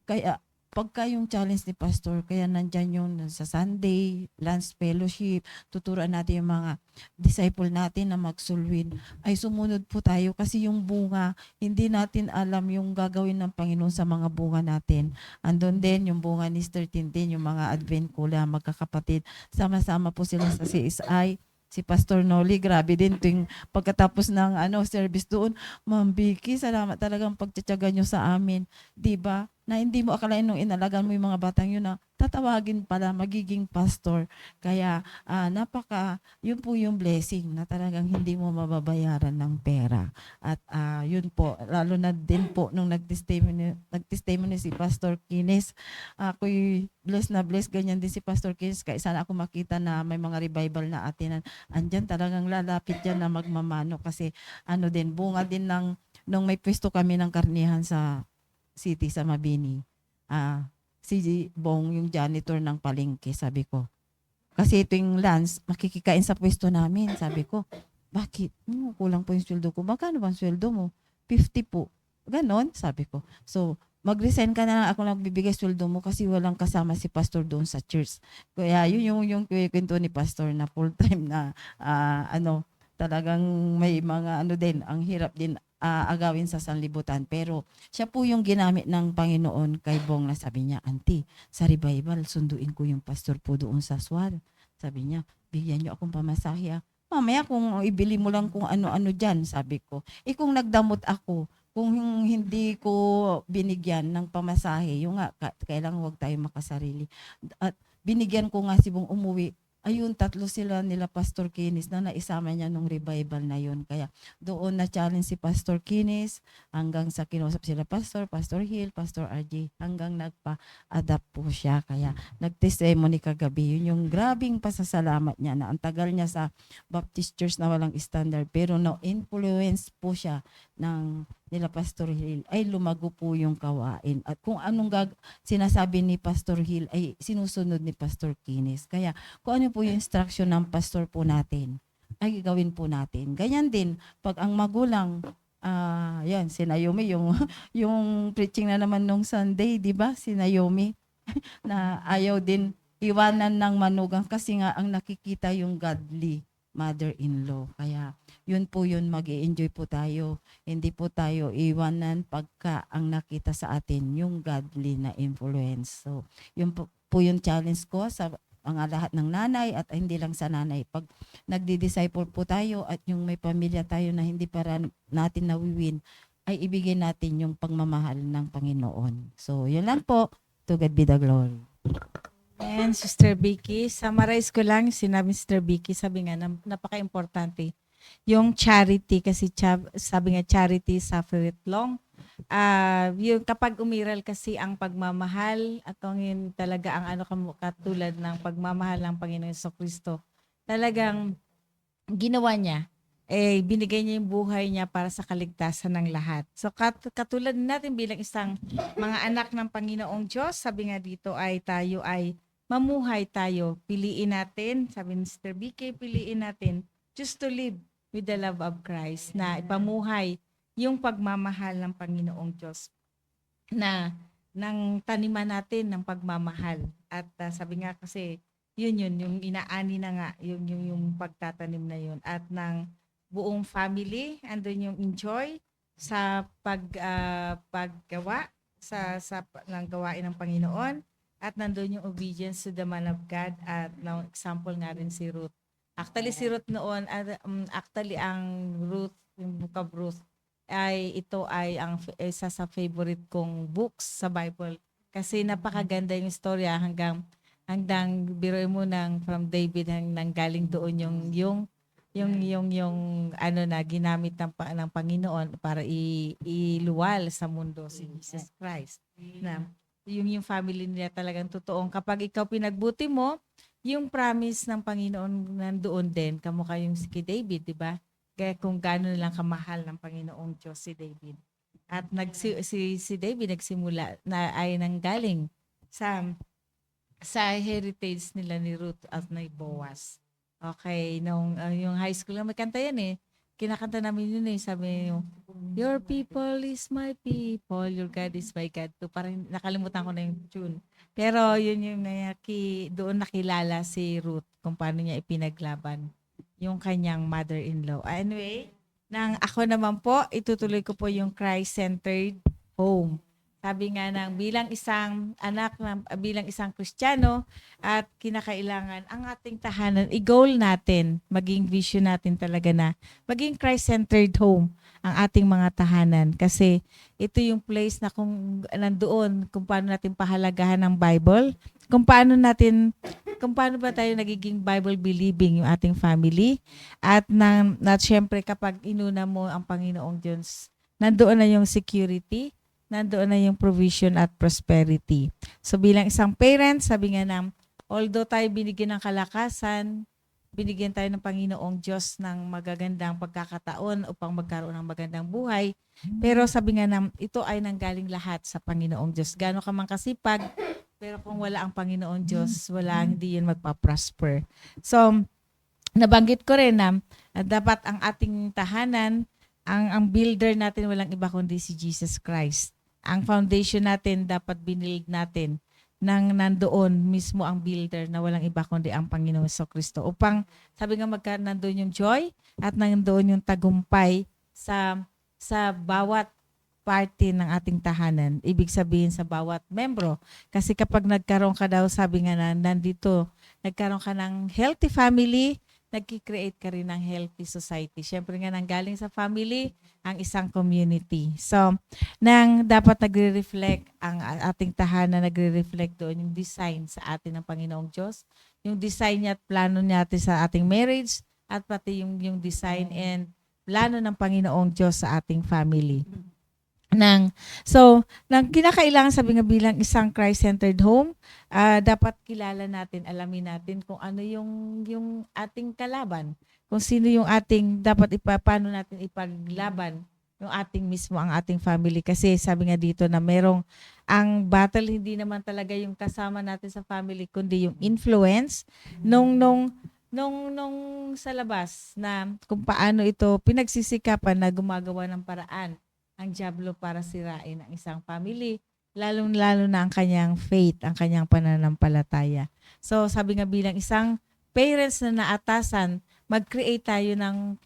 kaya pagka yung challenge ni Pastor, kaya nandyan yung sa Sunday, lunch fellowship, tuturuan natin yung mga disciple natin na magsulwin, ay sumunod po tayo kasi yung bunga, hindi natin alam yung gagawin ng Panginoon sa mga bunga natin. Andun din yung bunga ni Sister Tintin, yung mga Advent Kula, magkakapatid, sama-sama po sila sa CSI. Si Pastor Noli, grabe din tuwing pagkatapos ng service doon, Ma'am Vicky, salamat talagang pagtsatsaga nyo sa amin. Diba? Na hindi mo akalain nung inalagaan mo yung mga batang yun na tatawagin pala, magiging pastor. Kaya yun po yung blessing na talagang hindi mo mababayaran ng pera. At yun po, lalo na din po nung nag-testimony si Pastor Kines, ako'y blessed na blessed, ganyan din si Pastor Kines. Kaya sana ako makita na may mga revival na atinan. Andyan talagang lalapit yan na magmamano kasi din, bunga din nung may pwesto kami ng karnihan sa city sa Mabini. Si Bong, yung janitor ng palengke, sabi ko. Kasi ito yung lunch, makikikain sa pwesto namin. Sabi ko, bakit? Kulang po yung sweldo ko. Magkano ba ang sweldo mo? 50 po. Ganon, sabi ko. So, mag-resign ka na lang, ako nagbibigay sweldo mo kasi walang kasama si pastor doon sa church. Kaya yun yung kwento ni pastor na full-time na talagang may mga din, ang hirap din agawin sa sanlibutan. Pero siya po yung ginamit ng Panginoon kay Bong na sabi niya, Auntie, sa revival, sunduin ko yung pastor po doon sa Swal. Sabi niya, bigyan niyo akong pamasahe. mamaya kung ibili mo lang kung ano-ano dyan, sabi ko. Kung nagdamot ako, kung hindi ko binigyan ng pamasahe, yung nga, kailangan huwag tayo makasarili. At binigyan ko nga si Bong umuwi. Ayun, 3 sila nila Pastor Kinis na naisama niya nung revival na yun. Kaya doon na challenge si Pastor Kinis hanggang sa kinausap sila Pastor Hill, Pastor RJ, hanggang nagpa-adapt po siya. Kaya nag-testimony kagabi. Yun yung grabing pasasalamat niya na ang tagal niya sa Baptist Church na walang standard. Pero na-influence po siya ng nila Pastor Hill ay lumago po yung kawain. At kung anong sinasabi ni Pastor Hill ay sinusunod ni Pastor Kinis. Kaya kung ano po yung instruction ng pastor po natin, ay gawin po natin. Ganyan din, pag ang magulang, yan, si Naomi, yung preaching na naman nung Sunday, di ba? Si Naomi, na ayaw din iwanan ng manugang kasi nga ang nakikita yung godly mother-in-law. Kaya yun po yun, mag-i-enjoy po tayo. Hindi po tayo iwanan pagka ang nakita sa atin yung godly na influence. So, yun po yung challenge ko sa mga lahat ng nanay at hindi lang sa nanay. Pag nagdi-disciple po tayo at yung may pamilya tayo na hindi para natin nawiwin, ay ibigay natin yung pagmamahal ng Panginoon. So, yun lang po. To God be the glory. And Sister Vicky, summarize ko lang yung sinabi ni Sister Vicky, sabi nga napaka-importante yung charity kasi sabi nga charity suffereth long. Yung kapag umiral kasi ang pagmamahal at yun talaga ang katulad ng pagmamahal ng Panginoon Jesucristo, talagang ginawa niya, binigay niya yung buhay niya para sa kaligtasan ng lahat. So katulad natin bilang isang mga anak ng Panginoong Diyos, sabi nga dito ay tayo ay mamuhay tayo. Piliin natin, sabi ni Sister BK, piliin natin just to live with the love of Christ, na ipamuhay yung pagmamahal ng Panginoong Diyos, na nang taniman natin ng pagmamahal. At sabi nga kasi, yun, yung inaani na nga, yung pagtatanim na yun. At ng buong family, andun yung enjoy sa paggawa, sa ng gawain ng Panginoon. At nandun yung obedience to the man of God. At ng example nga rin si Ruth. Actually, si Ruth noon, ang Ruth, yung Book of Ruth, ito ay ang isa sa favorite kong books sa Bible. Kasi napakaganda yung istorya hanggang biruin mo from David hanggang galing doon yung na ginamit ng Panginoon para iluwal sa mundo si Jesus Christ. Na yung family nila talagang totoong kapag ikaw pinagbuti mo, yung promise ng Panginoon nandoon din, kamukha yung si David, di ba? Kaya kung gano'n lang kamahal ng Panginoong Diyos si David. At si David nagsimula na ay nanggaling sa heritage nila ni Ruth at ni Boaz. Okay, yung high school may kanta yan kinakanta namin yun sabi yung, your people is my people, your God is my God. To, parang nakalimutan ko na yung tune. Pero yun yung doon nakilala si Ruth kung paano niya ipinaglaban yung kanyang mother-in-law. Anyway, ako naman po, itutuloy ko po yung Christ-centered home. Sabi nga bilang isang anak, bilang isang Kristiyano, at kinakailangan ang ating tahanan, i-goal natin, maging vision natin talaga na maging Christ-centered home ang ating mga tahanan. Kasi ito yung place na kung nandoon, kung paano natin pahalagahan ng Bible, kung paano ba tayo nagiging Bible-believing yung ating family, at syempre kapag inuna mo ang Panginoong Diyos, nandoon na yung security, nandoon na yung provision at prosperity. So bilang isang parent, sabi nga although tayo binigyan ng kalakasan, binigyan tayo ng Panginoong Diyos ng magagandang pagkakataon upang magkaroon ng magandang buhay, pero sabi nga ito ay nanggaling lahat sa Panginoong Diyos. Gaano ka man kasipag, pero kung wala ang Panginoong Diyos, hindi yun magpa-prosper. So, nabanggit ko rin na dapat ang ating tahanan, ang builder natin walang iba kundi si Jesus Christ. Ang foundation natin dapat binild natin nandoon mismo ang builder na walang iba kundi ang Panginoon Jesucristo. Upang sabi nga nandoon yung joy at nandoon yung tagumpay sa bawat party ng ating tahanan. Ibig sabihin sa bawat membro. Kasi kapag nagkaroon ka daw, sabi nga nandito, nagkaroon ka ng healthy family, nagki-create ka rin ng healthy society. Siyempre nga nanggaling sa family, ang isang community. So, dapat nagre-reflect ang ating tahanan, nagre-reflect doon yung design sa atin ng Panginoong Diyos, yung design niya at plano natin sa ating marriage, at pati yung design and plano ng Panginoong Diyos sa ating family. Nang kinakailangan sabi nga bilang isang Christ-centered home, dapat kilala natin, alamin natin kung ano yung ating kalaban, kung sino yung ating dapat paano natin ipaglaban yung ating mismo, ang ating family. Kasi sabi nga dito na ang battle hindi naman talaga yung kasama natin sa family, kundi yung influence nung sa labas, na kung paano ito pinagsisikapan na gumagawa ng paraan ang dyablo para sirain ang isang family, lalong-lalo na ang kanyang faith, ang kanyang pananampalataya. So sabi nga bilang isang parents na naatasan, mag-create tayo ng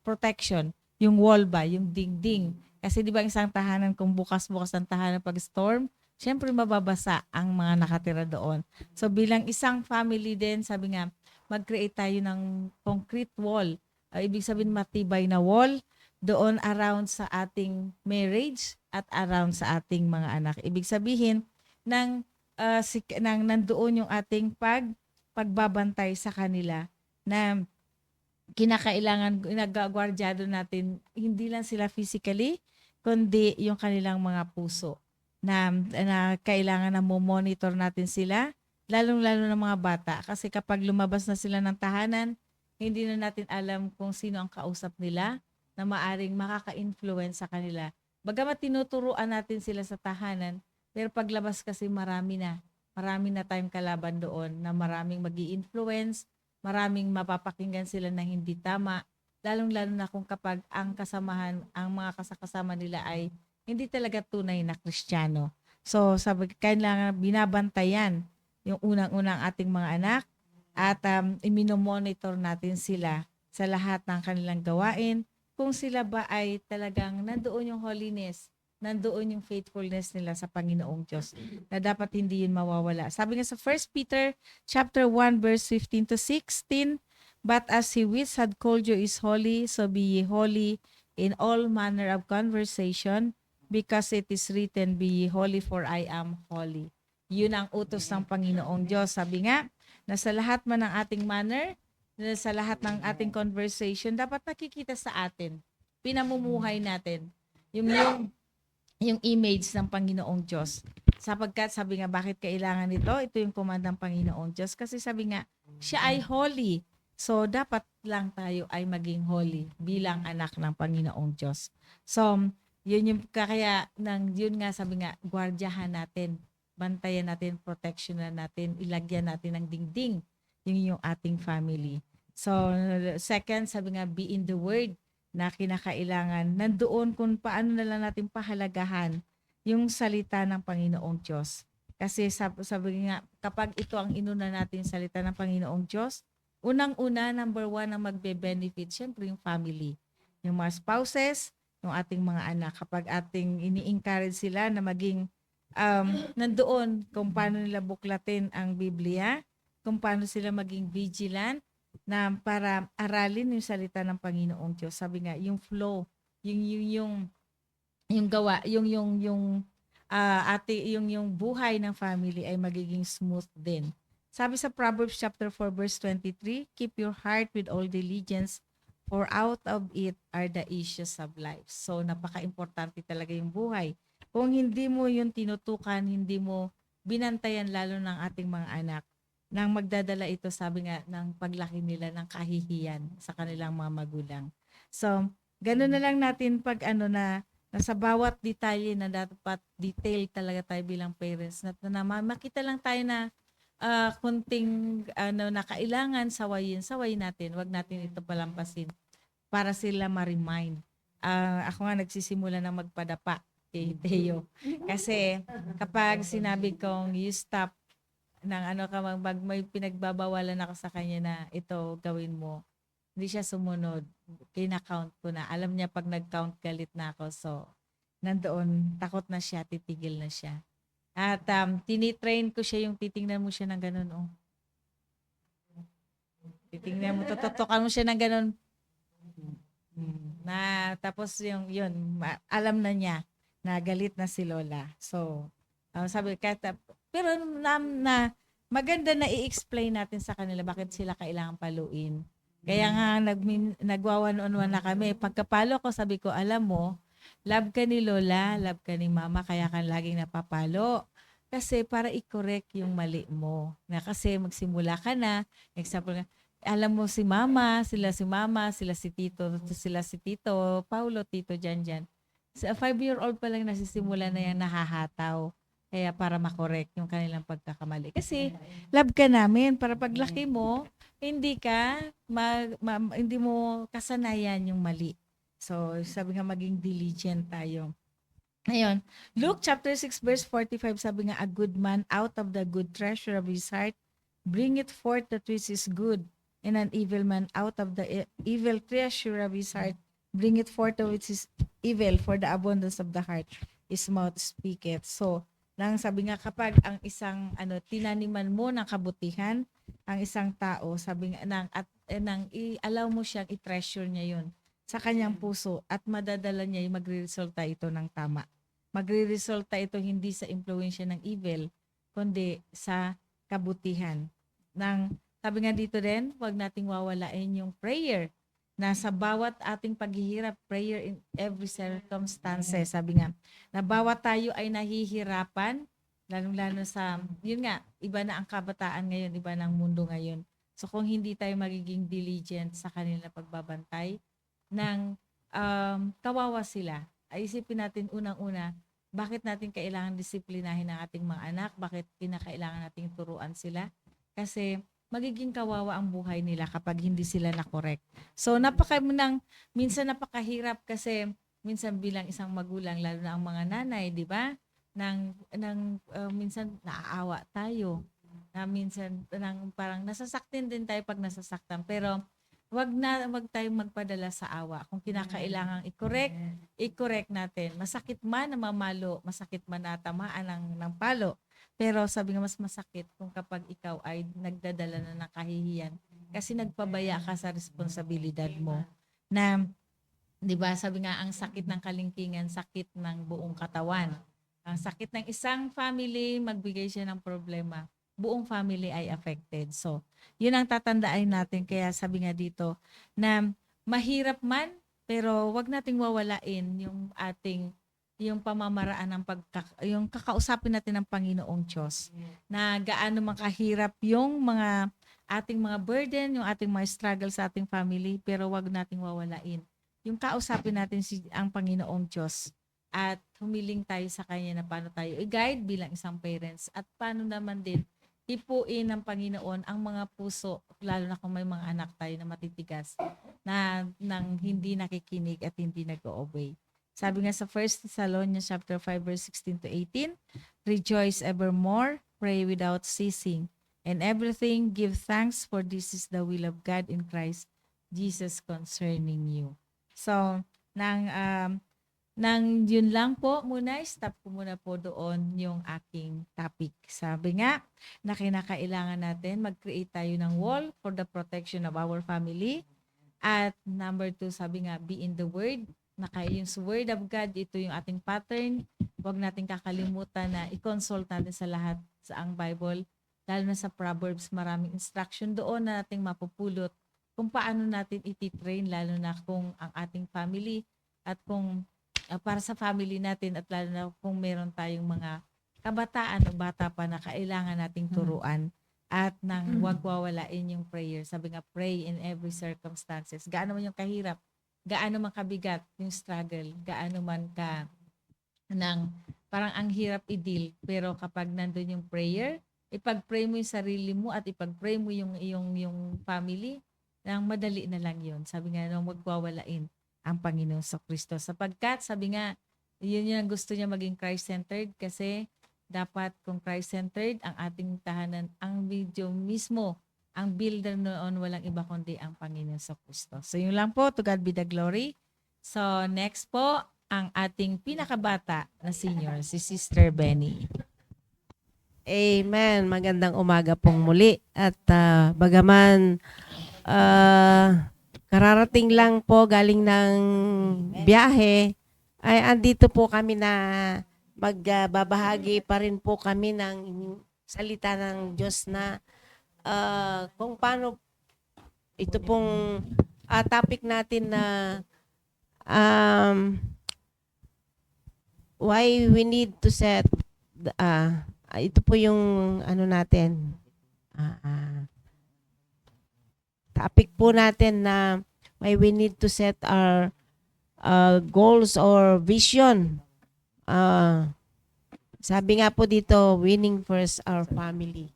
protection, yung wall ba, yung dingding. Kasi di ba isang tahanan, kung bukas-bukas ang tahanan pag storm, syempre mababasa ang mga nakatira doon. So bilang isang family din, sabi nga, mag-create tayo ng concrete wall. Ibig sabihin matibay na wall doon around sa ating marriage at around sa ating mga anak. Ibig sabihin, nandoon yung ating pagbabantay sa kanila, na kinakailangan, nagagwardyado natin, hindi lang sila physically, kundi yung kanilang mga puso, na kailangan na monitor natin sila, lalong-lalo ng mga bata. Kasi kapag lumabas na sila ng tahanan, hindi na natin alam kung sino ang kausap nila, na maaring makaka-influence sa kanila. Bagamat tinuturuan natin sila sa tahanan, pero paglabas kasi marami na tayong kalaban doon, na maraming magi-influence, maraming mapapakinggan sila na hindi tama, lalong-lalo na kung kapag ang mga kasakasama nila ay hindi talaga tunay na Kristiyano. So, kailangan binabantayan yung unang-unang ating mga anak, at iminomonitor natin sila sa lahat ng kanilang gawain, kung sila ba ay talagang nandoon yung holiness, nandoon yung faithfulness nila sa Panginoong Diyos, na dapat hindi yun mawawala. Sabi nga sa 1 Peter chapter 1 verse 15 to 16, "But as he which had called you is holy, so be ye holy in all manner of conversation, because it is written, be ye holy, for I am holy." Yun ang utos ng Panginoong Diyos. Sabi nga, na sa lahat man ng ating manner, sa lahat ng ating conversation, dapat nakikita sa atin, pinamumuhay natin, yung image ng Panginoong Diyos. Sapagkat sabi nga, bakit kailangan ito? Ito yung command ng Panginoong Diyos. Kasi sabi nga, siya ay holy. So, dapat lang tayo ay maging holy bilang anak ng Panginoong Diyos. So, yun yung yun nga sabi nga, gwardyahan natin, bantayan natin, protectionan natin, ilagyan natin ng dingding yung ating family. So, second, sabi nga, be in the word, na kinakailangan nandoon kung paano na lang natin pahalagahan yung salita ng Panginoong Diyos. Kasi sabi nga, kapag ito ang inuna natin salita ng Panginoong Diyos, unang-una, number one, na magbe-benefit, syempre yung family. Yung mga spouses, yung ating mga anak. Kapag ating ini-encourage sila na maging nandoon kung paano nila buklatin ang Biblia, kung paano sila maging vigilant, na para aralin yung salita ng Panginoong Diyos. Sabi nga, yung flow, yung gawa, yung buhay ng family ay magiging smooth din. Sabi sa Proverbs chapter 4 verse 23, "Keep your heart with all diligence, for out of it are the issues of life." So napaka-importante talaga yung buhay. Kung hindi mo yung tinutukan, hindi mo binantayan, lalo ng ating mga anak, nang magdadala ito, sabi nga, ng paglaki nila ng kahihiyan sa kanilang mga magulang. So, gano'n na lang natin pag sa bawat detalye na dapat detail talaga tayo bilang parents, na makita lang tayo na kunting na kailangan sawayin natin, wag natin ito palampasin para sila ma-remind. Ako nga nagsisimula na magpadapa kay Teo. Kasi kapag sinabi kong you stop ng may pinagbabawalan ako sa kanya na ito gawin mo, hindi siya sumunod. Kina-count ko na. Alam niya pag nag-count galit na ako. So, nandoon, takot na siya, titigil na siya. At tinitrain ko siya, yung titingnan mo siya ng ganun, oh. Titingnan mo, tututukan mo siya ng ganun. Na tapos yun, alam na niya na galit na si Lola. So, sabi pero na maganda na i-explain natin sa kanila bakit sila kailangan paluin. Kaya nga nagwawan-on-one na kami. Pagkapalo ko, sabi ko, alam mo, love ka ni Lola, love ka ni Mama, kaya ka laging napapalo. Kasi para i-correct yung mali mo. Na kasi magsimula ka na, example nga, alam mo si Mama, sila si Tito, Paulo, Tito, Jan. Sa 5-year-old pa lang nasisimula na yan nahahataw. Kaya para makorek yung kanilang pagkakamali. Kasi love ka namin para paglaki mo, hindi mo kasanayan yung mali. So, sabi nga maging diligent tayo. Ngayon, Luke chapter 6 verse 45, sabi nga, a good man out of the good treasure of his heart bringeth forth that which is good, and an evil man out of the evil treasure of his heart bringeth forth that which is evil, for the abundance of the heart his mouth speaketh. So, sabi nga kapag ang isang tinaniman mo ng kabutihan, ang isang tao, sabi nga i-allow mo siyang i-treasure niya yun sa kanyang puso at madadala niya yung magre-resulta ito ng tama. Magre-resulta ito hindi sa impluwensya ng evil, kundi sa kabutihan. Sabi nga dito din, huwag nating wawalain yung prayer. Na sa bawat ating paghihirap, prayer in every circumstances. Sabi nga, na bawat tayo ay nahihirapan, lalong-lalo sa, yun nga, iba na ang kabataan ngayon, iba na ang mundo ngayon. So kung hindi tayo magiging diligent sa kanila pagbabantay, kawawa sila. Ay isipin natin unang-una, bakit natin kailangan disiplinahin ang ating mga anak? Bakit kinakailangan nating turuan sila? Kasi magiging kawawa ang buhay nila kapag hindi sila na-correct. So minsan napakahirap kasi minsan bilang isang magulang, lalo na ang mga nanay, di ba? Minsan naaawa tayo. Na minsan parang nasasaktan din tayo pag nasasaktan. Pero wag tayong magpadala sa awa. Kung kinakailangang i-correct natin. Masakit man na mamalo, masakit man na tamaan ng palo. Pero sabi nga mas masakit kung kapag ikaw ay nagdadala na ng kahihiyan kasi nagpabaya ka sa responsibilidad mo. Na, di ba, sabi nga ang sakit ng kalingkingan, sakit ng buong katawan. Ang sakit ng isang family, magbigay siya ng problema. Buong family ay affected. So, yun ang tatandaan natin. Kaya sabi nga dito na mahirap man, pero wag nating wawalain yung pamamaraan ng yung kakausapin natin ng Panginoong Diyos. Na gaano makahirap yung ating mga burden, yung ating mga struggle sa ating family, pero wag nating wawalain. Yung kausapin natin ang Panginoong Diyos at humiling tayo sa Kanya na paano tayo i-guide bilang isang parents at paano naman din hipuin ng Panginoon ang mga puso, lalo na kung may mga anak tayo na matitigas na hindi nakikinig at hindi nag-obey. Sabi nga sa 1 Thessalonians chapter 5 verse 16 to 18, rejoice evermore, pray without ceasing, and everything give thanks, for this is the will of God in Christ Jesus concerning you. So, yun lang po muna, stop ko muna po doon yung aking topic. Sabi nga na kinakailangan natin mag-create tayo ng wall for the protection of our family. At number 2, sabi nga, be in the Word. Yung Word of God, ito yung ating pattern. Huwag natin kakalimutan na i-consult natin sa lahat sa ang Bible. Lalo na sa Proverbs, maraming instruction doon na nating mapupulot kung paano natin iti-train, lalo na kung ang ating family at kung para sa family natin at lalo na kung meron tayong mga kabataan o bata pa na kailangan nating turuan at nang huwag wawalain yung prayer. Sabi nga, pray in every circumstances. Gaano man yung kahirap, gaano man kabigat yung struggle, gaano man parang ang hirap i-deal. Pero kapag nandun yung prayer, ipag-pray mo yung sarili mo at ipag-pray mo yung family, nang madali na lang yun. Sabi nga, huwag wawalain ang Panginoon sa Kristo. Sapagkat, sabi nga, yun yung gusto niya maging Christ-centered kasi dapat kung Christ-centered ang ating tahanan, ang video mismo, ang builder noon, walang iba kundi ang Panginoon sa Kristo. So yun lang po, to God be the glory. So next po, ang ating pinakabata na senior, si Sister Benny. Amen. Magandang umaga pong muli. At bagaman kararating lang po galing ng biyahe, ay andito po kami na magbabahagi pa rin po kami ng salita ng Diyos na kung paano ito pong topic natin na why we need to set ito po yung ano natin topic po natin na why we need to set our goals or vision. Sabi nga po dito, winning first our family.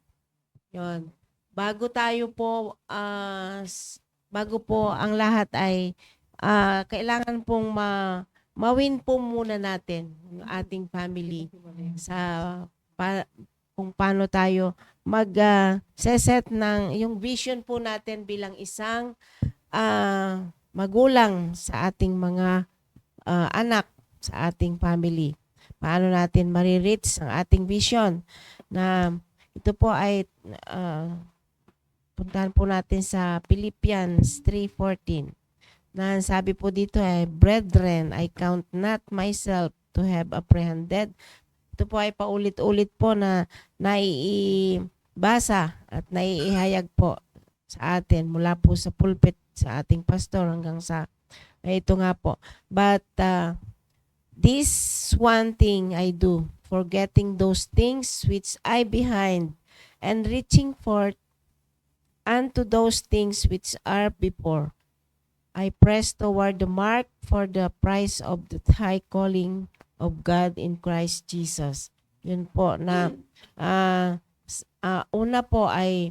Yon. Bago tayo po, bago po ang lahat ay kailangan pong ma-win po muna natin yung ating family sa kung paano tayo mag-set ng yung vision po natin bilang isang magulang sa ating mga anak, sa ating family. Paano natin marireach ang ating vision na ito po ay puntahan po natin sa Philippians 3:14 na sabi po dito ay, Brethren, I count not myself to have apprehended. Ito po ay paulit-ulit po na naiibasa at naiihayag po sa atin mula po sa pulpit sa ating pastor hanggang sa ito nga po. But this one thing I do, forgetting those things which I behind and reaching forth unto those things which are before. I press toward the mark for the prize of the high calling of God in Christ Jesus. Yun po na una po ay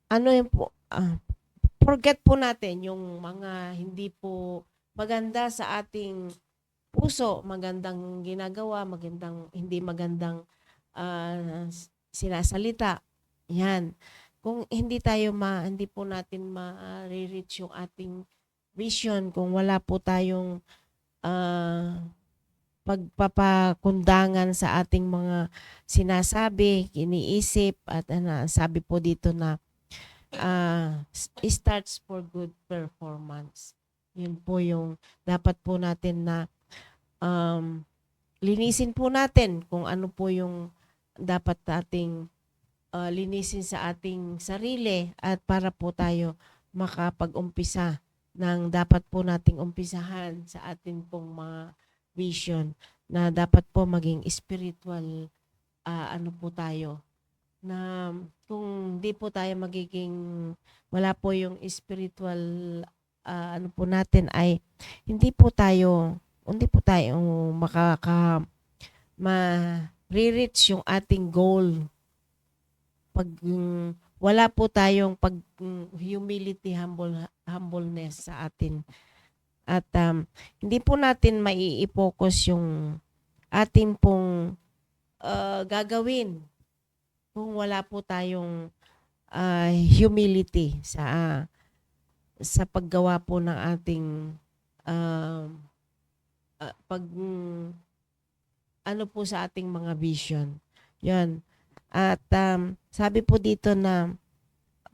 ano yun po, forget po natin yung mga hindi po maganda sa ating puso, magandang ginagawa, hindi magandang sinasalita. Yan. Kung hindi po natin ma-reach yung ating vision, kung wala po tayong pagpapakundangan sa ating mga sinasabi, iniisip, at sabi po dito na starts for good performance. Yun po yung dapat po natin na linisin po natin kung ano po yung dapat nating linisin sa ating sarili at para po tayo makapag-umpisa ng dapat po nating umpisahan sa ating pong mga vision na dapat po maging spiritual ano po tayo na kung di po tayo wala po yung spiritual ano po natin ay hindi po tayo ma-reach yung ating goal pag wala po tayong humility, humbleness sa atin. At hindi po natin mai-focus yung ating pong gagawin kung wala po tayong humility sa paggawa po ng ating ano po sa ating mga vision. Yan. At sabi po dito na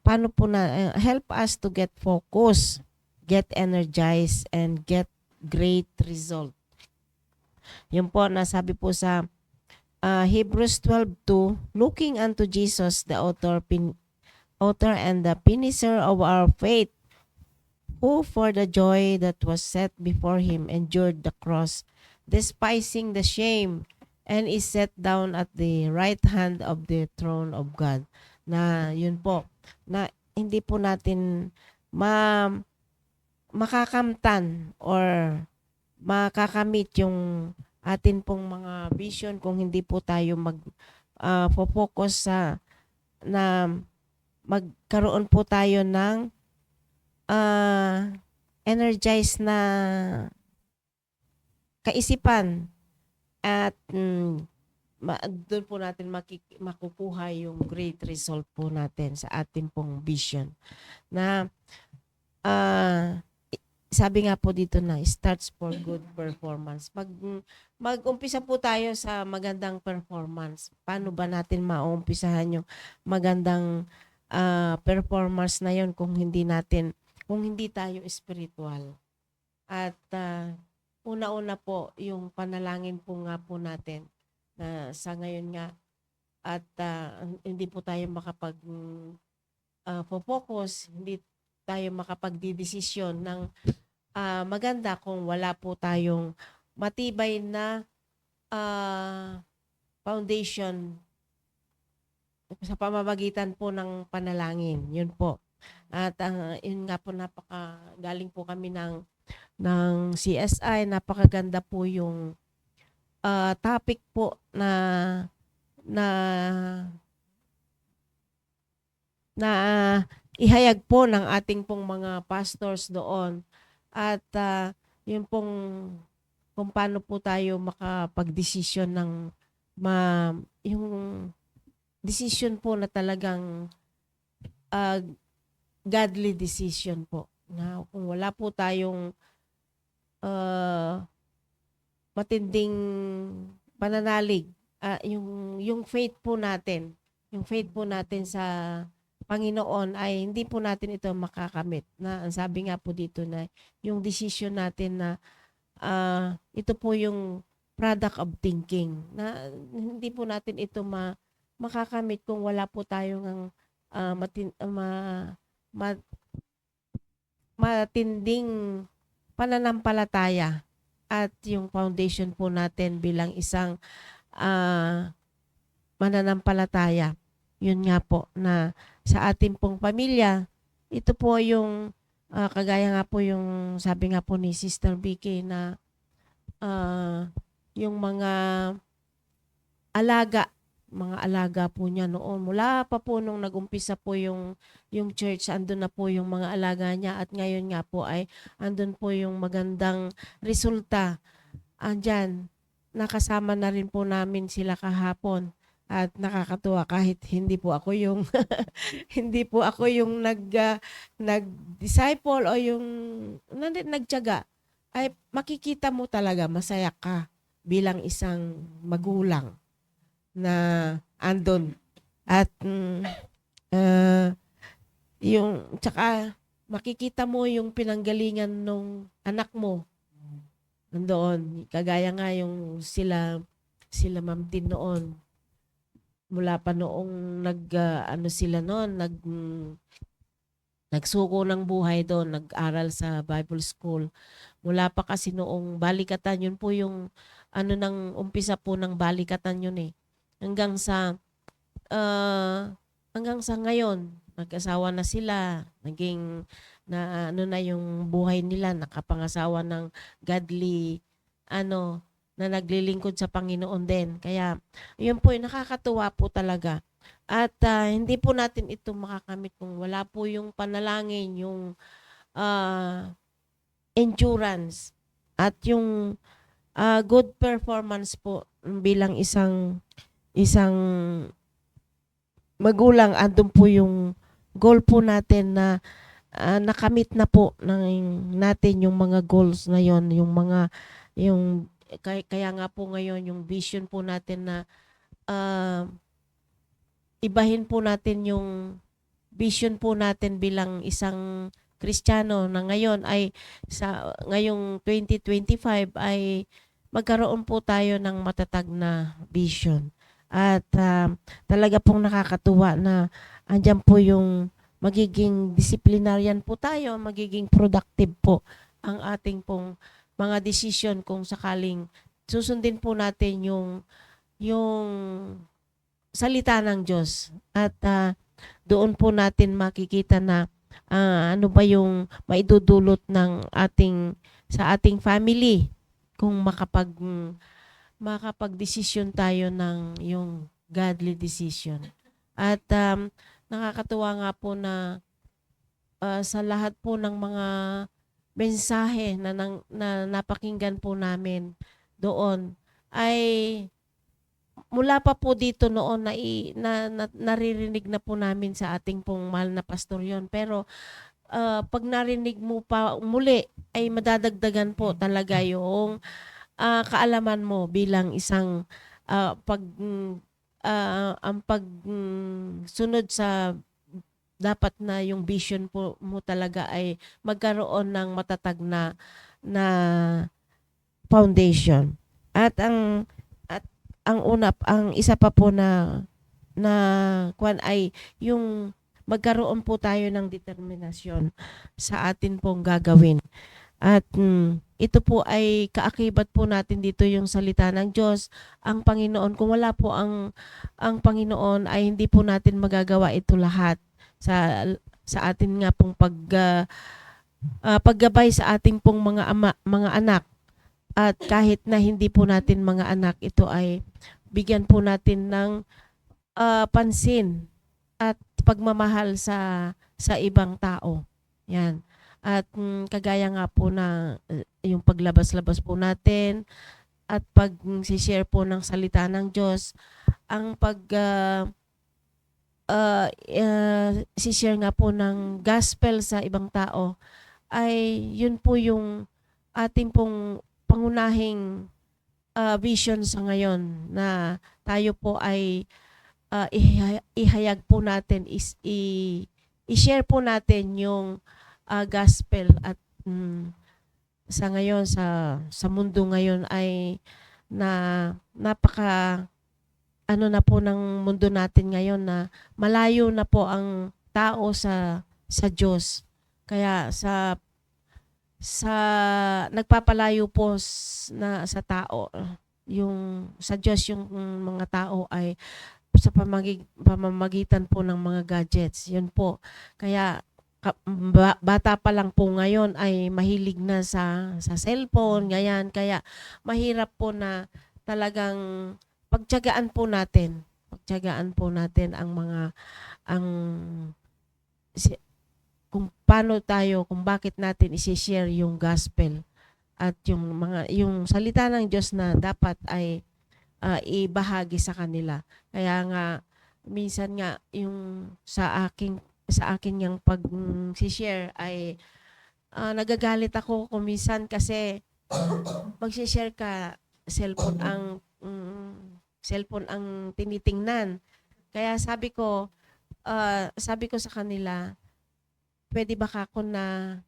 paano po na help us to get focus, get energized, and get great result. Yun po na sabi po sa Hebrews 12:2, looking unto Jesus, the author and the finisher of our faith, who for the joy that was set before him endured the cross, despising the shame, and is set down at the right hand of the throne of God. Na yun po, na hindi po natin makakamtan or makakamit yung atin pong mga vision kung hindi po tayo focus sa na magkaroon po tayo ng energized na kaisipan at doon po natin makukuha yung great result po natin sa ating pong vision na sabi nga po dito na starts for good performance. Mag-umpisa po tayo sa magandang performance. Paano ba natin maumpisahan yung magandang performance na yon kung hindi tayo spiritual? At una-una po yung panalangin po nga po natin na sa ngayon nga at hindi po tayo focus, hindi tayo makapagdidesisyon ng maganda kung wala po tayong matibay na foundation sa pamamagitan po ng panalangin. Yun po. At yun nga po, galing po kami ng CSI, napakaganda po yung topic po na ihayag po ng ating pong mga pastors doon. At yun pong kung paano po tayo makapag-desisyon ng yung decision po na talagang godly decision po. Na kung wala po tayong matinding pananalig, yung faith po natin sa Panginoon ay hindi po natin ito makakamit. Na ang sabi nga po dito na yung decision natin na ito po yung product of thinking, na hindi po natin ito makakamit kung wala po tayong matinding pananampalataya at yung foundation po natin bilang isang mananampalataya. Yun nga po na sa ating pong pamilya, ito po yung kagaya nga po yung sabi nga po ni Sister Vicky na yung mga alaga po niya noon. Mula pa po nung nag-umpisa po yung church, andun na po yung mga alaga niya at ngayon nga po ay andun po yung magandang resulta. Andyan, nakasama na rin po namin sila kahapon. At nakakatuwa kahit hindi po ako yung nag-disciple o yung nagtiyaga, ay makikita mo talaga masaya ka bilang isang magulang na andon. At yung tsaka makikita mo yung pinanggalingan nung anak mo nandoon. Kagaya nga yung sila Ma'am Tin noon. Mula pa noong nagsuko ng buhay doon, nag-aral sa Bible School. Mula pa kasi noong balikatan, yun po yung nang umpisa po ng balikatan yun eh. Hanggang sa ngayon, nag-asawa na sila, naging na yung buhay nila, nakapangasawa ng godly na naglilingkod sa Panginoon din. Kaya, yun po, nakakatuwa po talaga. At hindi po natin ito makakamit kung wala po yung panalangin, yung endurance, at yung good performance po bilang isang magulang. Andun po yung goal po natin na nakamit na po natin yung mga goals na yon, kaya nga po ngayon yung vision po natin na ibahin po natin yung vision po natin bilang isang Kristiyano na ngayon ay ngayong 2025 ay magkaroon po tayo ng matatag na vision. At talaga pong nakakatuwa na andyan po yung magiging disciplinarian po tayo, magiging productive po ang ating pong mga decision kung sakaling susundin po natin yung salita ng Diyos. At doon po natin makikita na ano ba yung maidudulot ng sa ating family kung makapag-desisyon tayo ng yung godly decision. At nakakatuwa nga po na sa lahat po ng mga mensahe na napakinggan po namin doon ay mula pa po dito noon na naririnig na po namin sa ating pong mahal na pastor yon. Pero pag narinig mo pa muli ay madadagdagan po talaga yung kaalaman mo bilang isang ang sunod sa dapat na yung vision po mo talaga ay magkaroon ng matatag na foundation. At ang isa pa po na kwan ay yung magkaroon po tayo ng determinasyon sa atin pong gagawin. At ito po ay kaakibat po natin dito yung salita ng Diyos. Ang Panginoon, kung wala po ang Panginoon ay hindi po natin magagawa ito lahat sa atin nga pong paggabay sa ating pong mga anak. At kahit na hindi po natin mga anak, ito ay bigyan po natin ng pansin at pagmamahal sa ibang tao. Yan. At kagaya nga po na yung paglabas-labas po natin at pag-share po ng salita ng Diyos, ang share nga po ng gospel sa ibang tao ay yun po yung ating pong pangunahing vision sa ngayon, na tayo po ay ihayag po natin, i-share po natin yung gospel. At sa ngayon sa mundo ngayon ay napaka na po ng mundo natin ngayon, na malayo na po ang tao sa Diyos. Kaya sa nagpapalayo po na sa tao, yung sa Diyos yung mga tao ay sa pamamagitan po ng mga gadgets. Yun po. Kaya bata pa lang po ngayon ay mahilig na sa cellphone, ganyan. Kaya mahirap po na talagang pagtiyagaan po natin kung paano tayo, kung bakit natin i-share yung gospel at yung salita ng Diyos na dapat ay ibahagi sa kanila. Kaya nga minsan nga yung sa akin yung pag-share ay nagagalit ako kung minsan, kasi mag-share ka, cellphone ang tinitingnan. Kaya sabi ko sa kanila, pwede ba kako na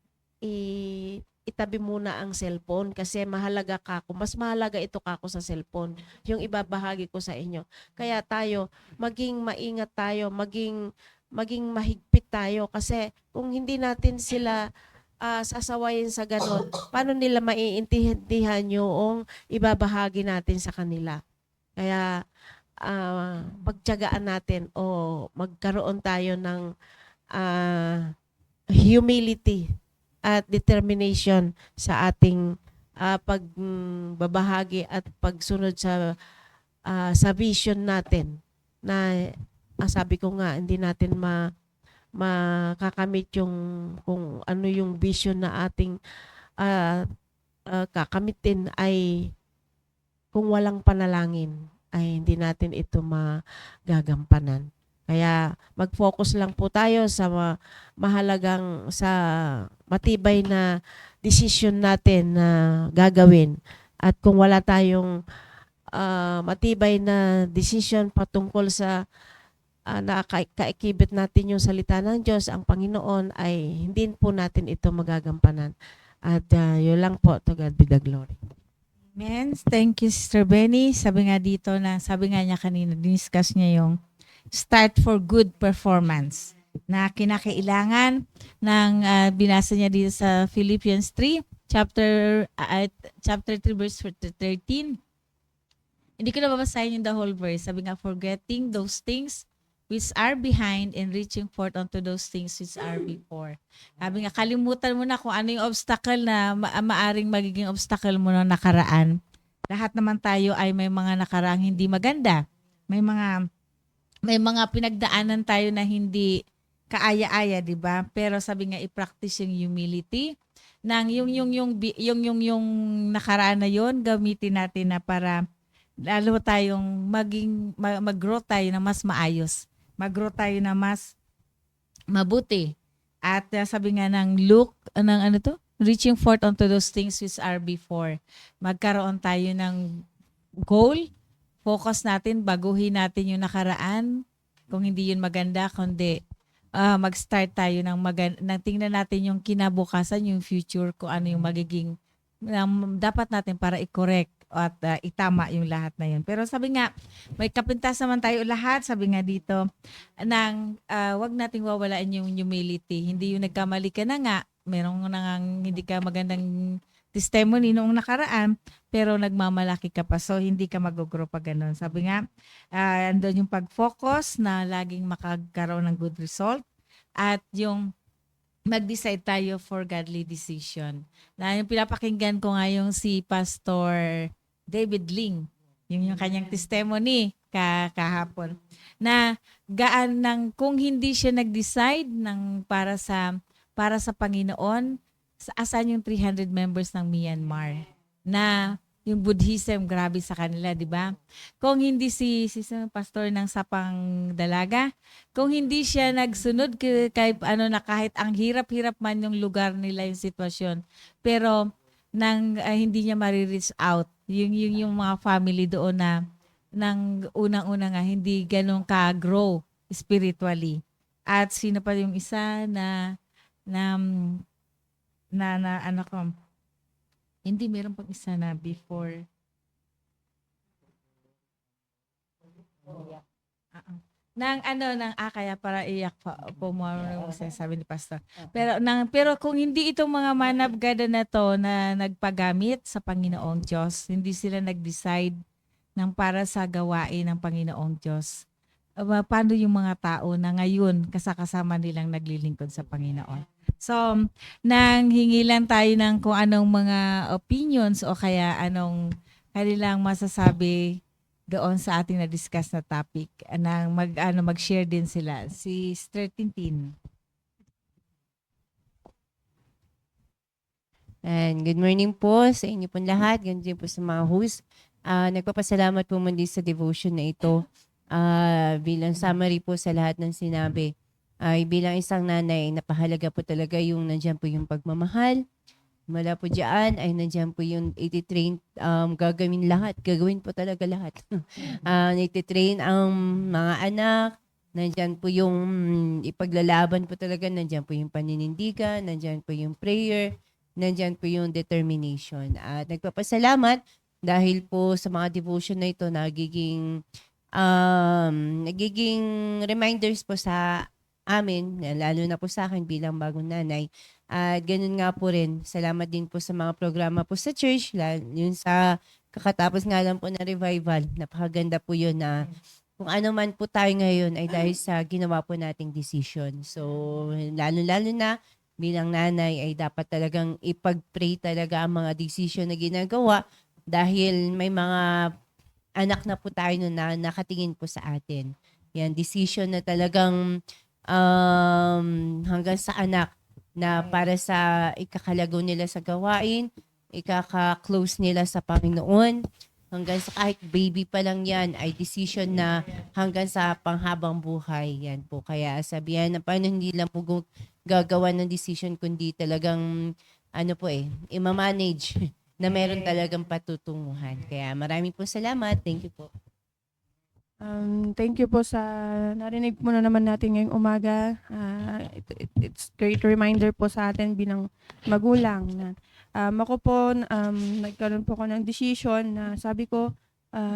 itabi muna ang cellphone, kasi mahalaga kako. Mas mahalaga ito kako sa cellphone, yung ibabahagi ko sa inyo. Kaya tayo, maging maingat tayo, maging mahigpit tayo, kasi kung hindi natin sila sasawayin sa ganon, paano nila maiintindihan yung ibabahagi natin sa kanila? Kaya pagtiyagaan natin o magkaroon tayo ng humility at determination sa ating pagbabahagi at pagsunod sa vision natin, na sabi ko nga, hindi natin makakamit yung kung ano yung vision na ating kakamitin ay kung walang panalangin ay hindi natin ito magagampanan. Kaya mag-focus lang po tayo sa matibay na decision natin na gagawin. At kung wala tayong matibay na decision patungkol sa kaikibit natin yung salita ng Diyos, ang Panginoon, ay hindi po natin ito magagampanan. At yun lang po. To God be the glory. Amen. Thank you, Sister Benny. Sabi nga niya kanina, diniscuss niya yung start for good performance na kinakailangan ng binasa niya dito sa Philippians 3, chapter 3, verse 13. Hindi ko na babasahin yung the whole verse. Sabi nga, forgetting those things which are behind and reaching forth unto those things which are before. Sabi nga, kalimutan mo na kung ano yung obstacle na maaring magiging obstacle mo na nakaraan. Lahat naman tayo ay may mga nakaraang hindi maganda. May mga pinagdaanan tayo na hindi kaaya-aya, di ba? Pero sabi nga, i-practice yung humility nang yung nakaraan na yon, gamitin natin na para lalo tayong mag-grow tayo na mas maayos. Mag-grow tayo na mas mabuti. At sabi nga ng Luke, ng ano to? Reaching forth unto those things which are before. Magkaroon tayo ng goal, focus natin, baguhin natin yung nakaraan. Kung hindi yun maganda, kundi mag-start tayo ng tingnan natin yung kinabukasan, yung future, kung ano yung magiging dapat natin para i-correct at itama yung lahat na yun. Pero sabi nga, may kapintas naman tayo lahat. Sabi nga dito, wag nating wawalain yung humility. Hindi yung nagkamali ka na nga, merong nang hindi ka magandang testimony noong nakaraan, pero nagmamalaki ka pa. So, hindi ka mag-grow pa ganun. Sabi nga, andun yung pag-focus na laging makagkaroon ng good result at yung mag-decide tayo for godly decision. Na yung pinapakinggan ko nga yung si Pastor David Ling, yung kanyang testimony kahapon, na kung hindi siya nag-decide para sa Panginoon, asan yung 300 members ng Myanmar na yung Buddhism grabe sa kanila, di ba? Kung hindi si pastor ng Sapang Dalaga, kung hindi siya nagsunod kahit ang hirap-hirap man yung lugar nila, yung sitwasyon, pero hindi niya ma-reach out yung mga family doon na nang unang-una nga hindi ganun ka-grow spiritually. At sino pa yung isa na ano ko, hindi, meron pang isa na before. Kaya para iyak po mo sabi ni Pastor. Pero kung hindi itong mga man of God na to na nagpagamit sa Panginoong Diyos, hindi sila nag-decide ng para sa gawain ng Panginoong Diyos, paano yung mga tao na ngayon kasama nilang naglilingkod sa Panginoon? So, nanghingi lang tayo ng kung anong mga opinions o kaya anong kanilang masasabi doon sa ating na-discuss na topic. Mag-share din sila. Si Sister Tintin. And good morning po sa inyo pong lahat. Ganun din po sa mga host. Nagpapasalamat po muli sa devotion na ito. Bilang summary po sa lahat ng sinabi. Bilang isang nanay, napahalaga po talaga yung nandiyan po yung pagmamahal. Mula po dyan ay nandiyan po yung ititrain, gagawin po talaga lahat. Ititrain ang mga anak, nandiyan po yung ipaglalaban po talaga, nandiyan po yung paninindigan, nandiyan po yung prayer, nandiyan po yung determination. At nagpapasalamat dahil po sa mga devotion na ito, nagiging reminders po sa amin, lalo na po sa akin bilang bagong nanay. At ganun nga po rin, salamat din po sa mga programa po sa church, yun sa kakatapos nga lang po na revival. Napakaganda po yun na kung ano man po tayo ngayon ay dahil sa ginawa po nating decision. So, lalo na bilang nanay ay dapat talagang ipag-pray talaga ang mga decision na ginagawa dahil may mga anak na po tayo na nakatingin po sa atin. Yan, decision na talagang hanggang sa anak na para sa ikakalago nila sa gawain, ikaka-close nila sa Panginoon, hanggang sa kahit baby pa lang yan, ay decision na hanggang sa panghabang buhay. Yan po. Kaya sabihan na paano hindi lang po gagawa ng decision, kundi talagang ima-manage na meron talagang patutunguhan. Kaya maraming po salamat. Thank you po. Thank you po sa narinig mo na naman natin ngayong umaga. It's great reminder po sa atin bilang magulang na ako po, nagkaroon po ako ng decision na sabi ko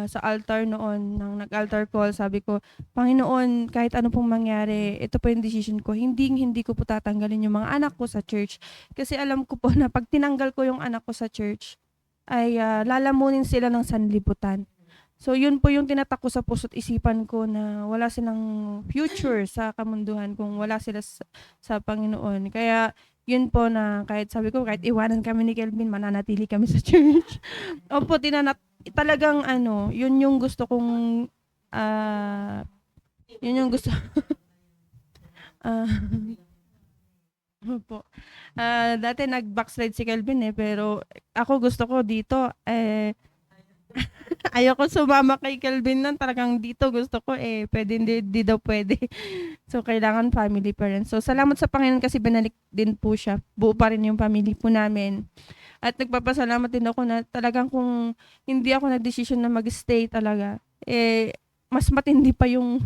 sa altar noon, nang nag-altar call, sabi ko, Panginoon, kahit ano pong mangyari, ito po yung decision ko. Hindi ko po tatanggalin yung mga anak ko sa church. Kasi alam ko po na pag tinanggal ko yung anak ko sa church, ay lalamunin sila ng sanlibutan. So yun po yung tinatak ko sa puso't isipan ko na wala silang future sa kamunduhan kung wala sila sa Panginoon. Kaya yun po na kahit sabi ko, kahit iwanan kami ni Kelvin, mananatili kami sa church. Opo, talagang yun yung gusto kong, yun yung gusto, opo. Dati nag-backslide si Kelvin pero ako gusto ko dito, Ayoko sumama kay Kelvin nun. Talagang dito gusto ko pwede, di daw pwede. So, kailangan family parents. So, salamat sa Panginoon kasi binalik din po siya. Buo pa rin yung family po namin. At nagpapasalamat din ako na talagang kung hindi ako nag-decision na mag-stay talaga, mas matindi pa yung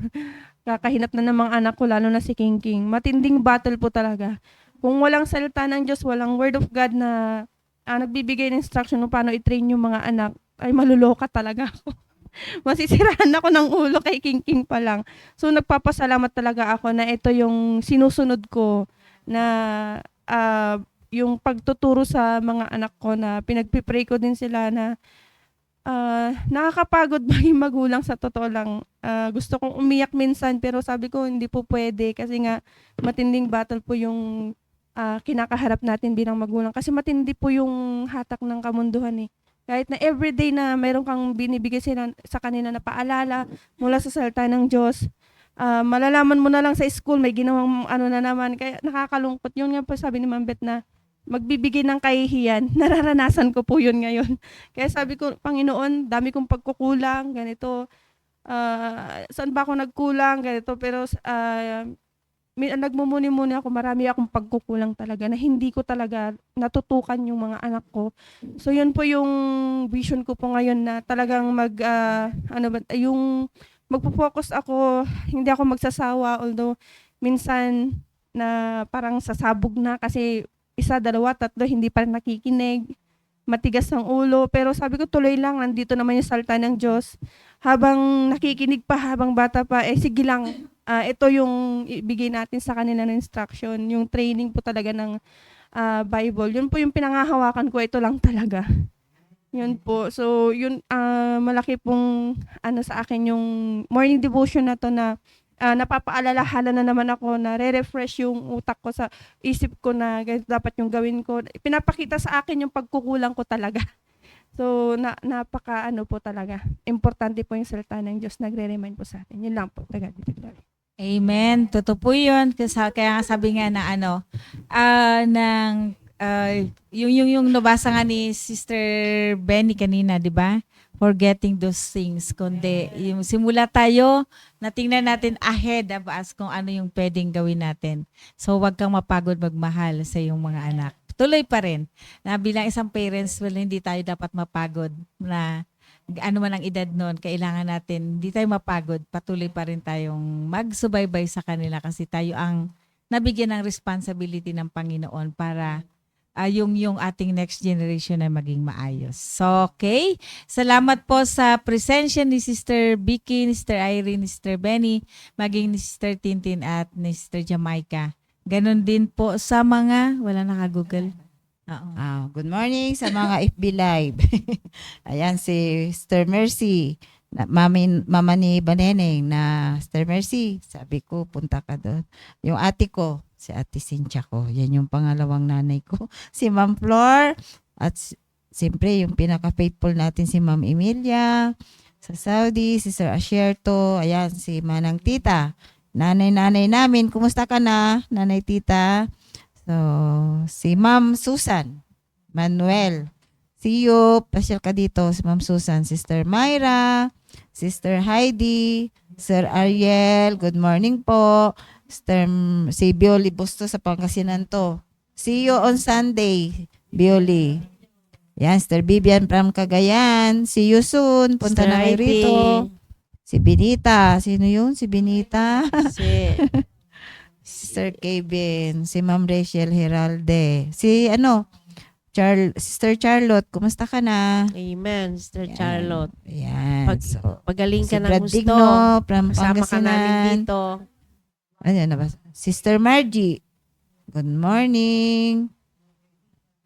kakahinap na ng mga anak ko, lalo na si King King. Matinding battle po talaga. Kung walang salita ng Diyos, walang word of God na nagbibigay ng instruction kung paano i-train yung mga anak, ay maluloka talaga ako. Masisiraan ako ng ulo kay King King pa lang. So nagpapasalamat talaga ako na ito yung sinusunod ko na yung pagtuturo sa mga anak ko na pinagpipray ko din sila na nakakapagod maging magulang sa totoo lang. Gusto kong umiyak minsan pero sabi ko hindi po pwede kasi nga matinding battle po yung kinakaharap natin bilang magulang. Kasi matindi po yung hatak ng kamunduhan eh. Kahit na everyday na mayroon kang binibigay sa kanila na paalala mula sa salita ng Diyos, malalaman mo na lang sa school, may ginawang ano na naman. Kaya nakakalungkot. Yun nga po sabi ni Ma'am Beth na magbibigay ng kahihiyan. Nararanasan ko po yun ngayon. Kaya sabi ko, Panginoon, dami kong pagkukulang, ganito. Saan ba ako nagkulang, ganito. Pero nagmumuni-muni ako, marami akong pagkukulang talaga na hindi ko talaga natutukan yung mga anak ko. So yun po yung vision ko po ngayon na talagang yung magpo-focus ako, hindi ako magsasawa, although minsan na parang sasabog na kasi 1, 2, 3 hindi pa rin nakikinig, matigas ang ulo, pero sabi ko tuloy lang, nandito naman yung salita ng Diyos. Habang nakikinig pa, habang bata pa, sige lang, ito yung ibigay natin sa kanila ng instruction, yung training po talaga ng Bible. Yun po yung pinangahawakan ko, ito lang talaga. Yun po. So, yun, malaki pong sa akin yung morning devotion na to na napapaalalahanan na naman ako na re-refresh yung utak ko sa isip ko na dapat yung gawin ko. Pinapakita sa akin yung pagkukulang ko talaga. So, napaka po talaga. Importante po yung salita ng Diyos. Nagre-remind po sa atin. Yun lang po. Taga dito. Amen. Totoo po yun. Kaya nga sabi nga na yung nabasa nga ni Sister Benny kanina, di ba? Forgetting those things. Kundi yung simula tayo na tingnan natin ahead of us kung ano yung pwedeng gawin natin. So wag kang mapagod magmahal sa iyong mga anak. Tuloy pa rin na bilang isang parents, hindi tayo dapat mapagod na ano man ang edad noon, kailangan natin, hindi tayo mapagod, patuloy pa rin tayong magsubaybay sa kanila kasi tayo ang nabigyan ng responsibility ng Panginoon para yung ating next generation ay maging maayos. So, okay. Salamat po sa presensya ni Sister Vicky, ni Sister Irene, ni Sister Benny, maging ni Sister Tintin at ni Sister Jamaica. Ganon din po sa mga, wala naka-Google. Good morning sa mga FB Live. Ayan si Sister Mercy, mama ni Baneneng na Sister Mercy. Sabi ko, punta ka doon. Yung ate ko, si Ate Cynthia ko. Yan yung pangalawang nanay ko. Si Ma'am Flor. At siyempre yung pinaka-faithful natin si Ma'am Emilia. Sa Saudi, si Sir Asherto. Ayan, si Manang Tita. Nanay-nanay namin. Kumusta ka na, Nanay Tita? So, si Ma'am Susan Manuel. See you. Pasyal ka dito. Si Ma'am Susan. Sister Myra. Sister Heidi. Sir Ariel. Good morning po. Si Bioli Busto sa Pangasinan to. See you on Sunday, Bioli. Yan, Sister Vivian from Cagayan. See you soon. Punta na kayo rito. Si Benita. Sino yun? Si Benita. Sister Kevin. Si Ma'am Rachel Heralde. Sister Charlotte. Kumusta ka na? Amen, Sister Yan. Charlotte. Ayan. Pagaling ka si ng Brad gusto. Digno from Kasama ka namin Pangasinan. dito. Ayan na ba? Sister Margie. Good morning.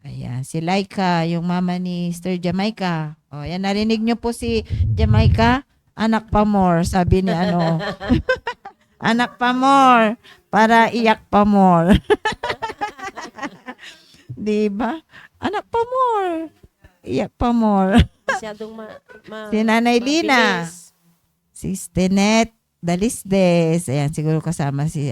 Ayan, si Laika, yung mama ni Sister Jamaica. O, yan, narinig nyo po si Jamaica. Anak pa more, sabi ni Anak pa more, para iyak pa more. Diba? Anak pa more, iyak pa more. Masyadong Si Nanay Lina. mabilis. Si Stenet Dalisdes. Ayan, siguro kasama si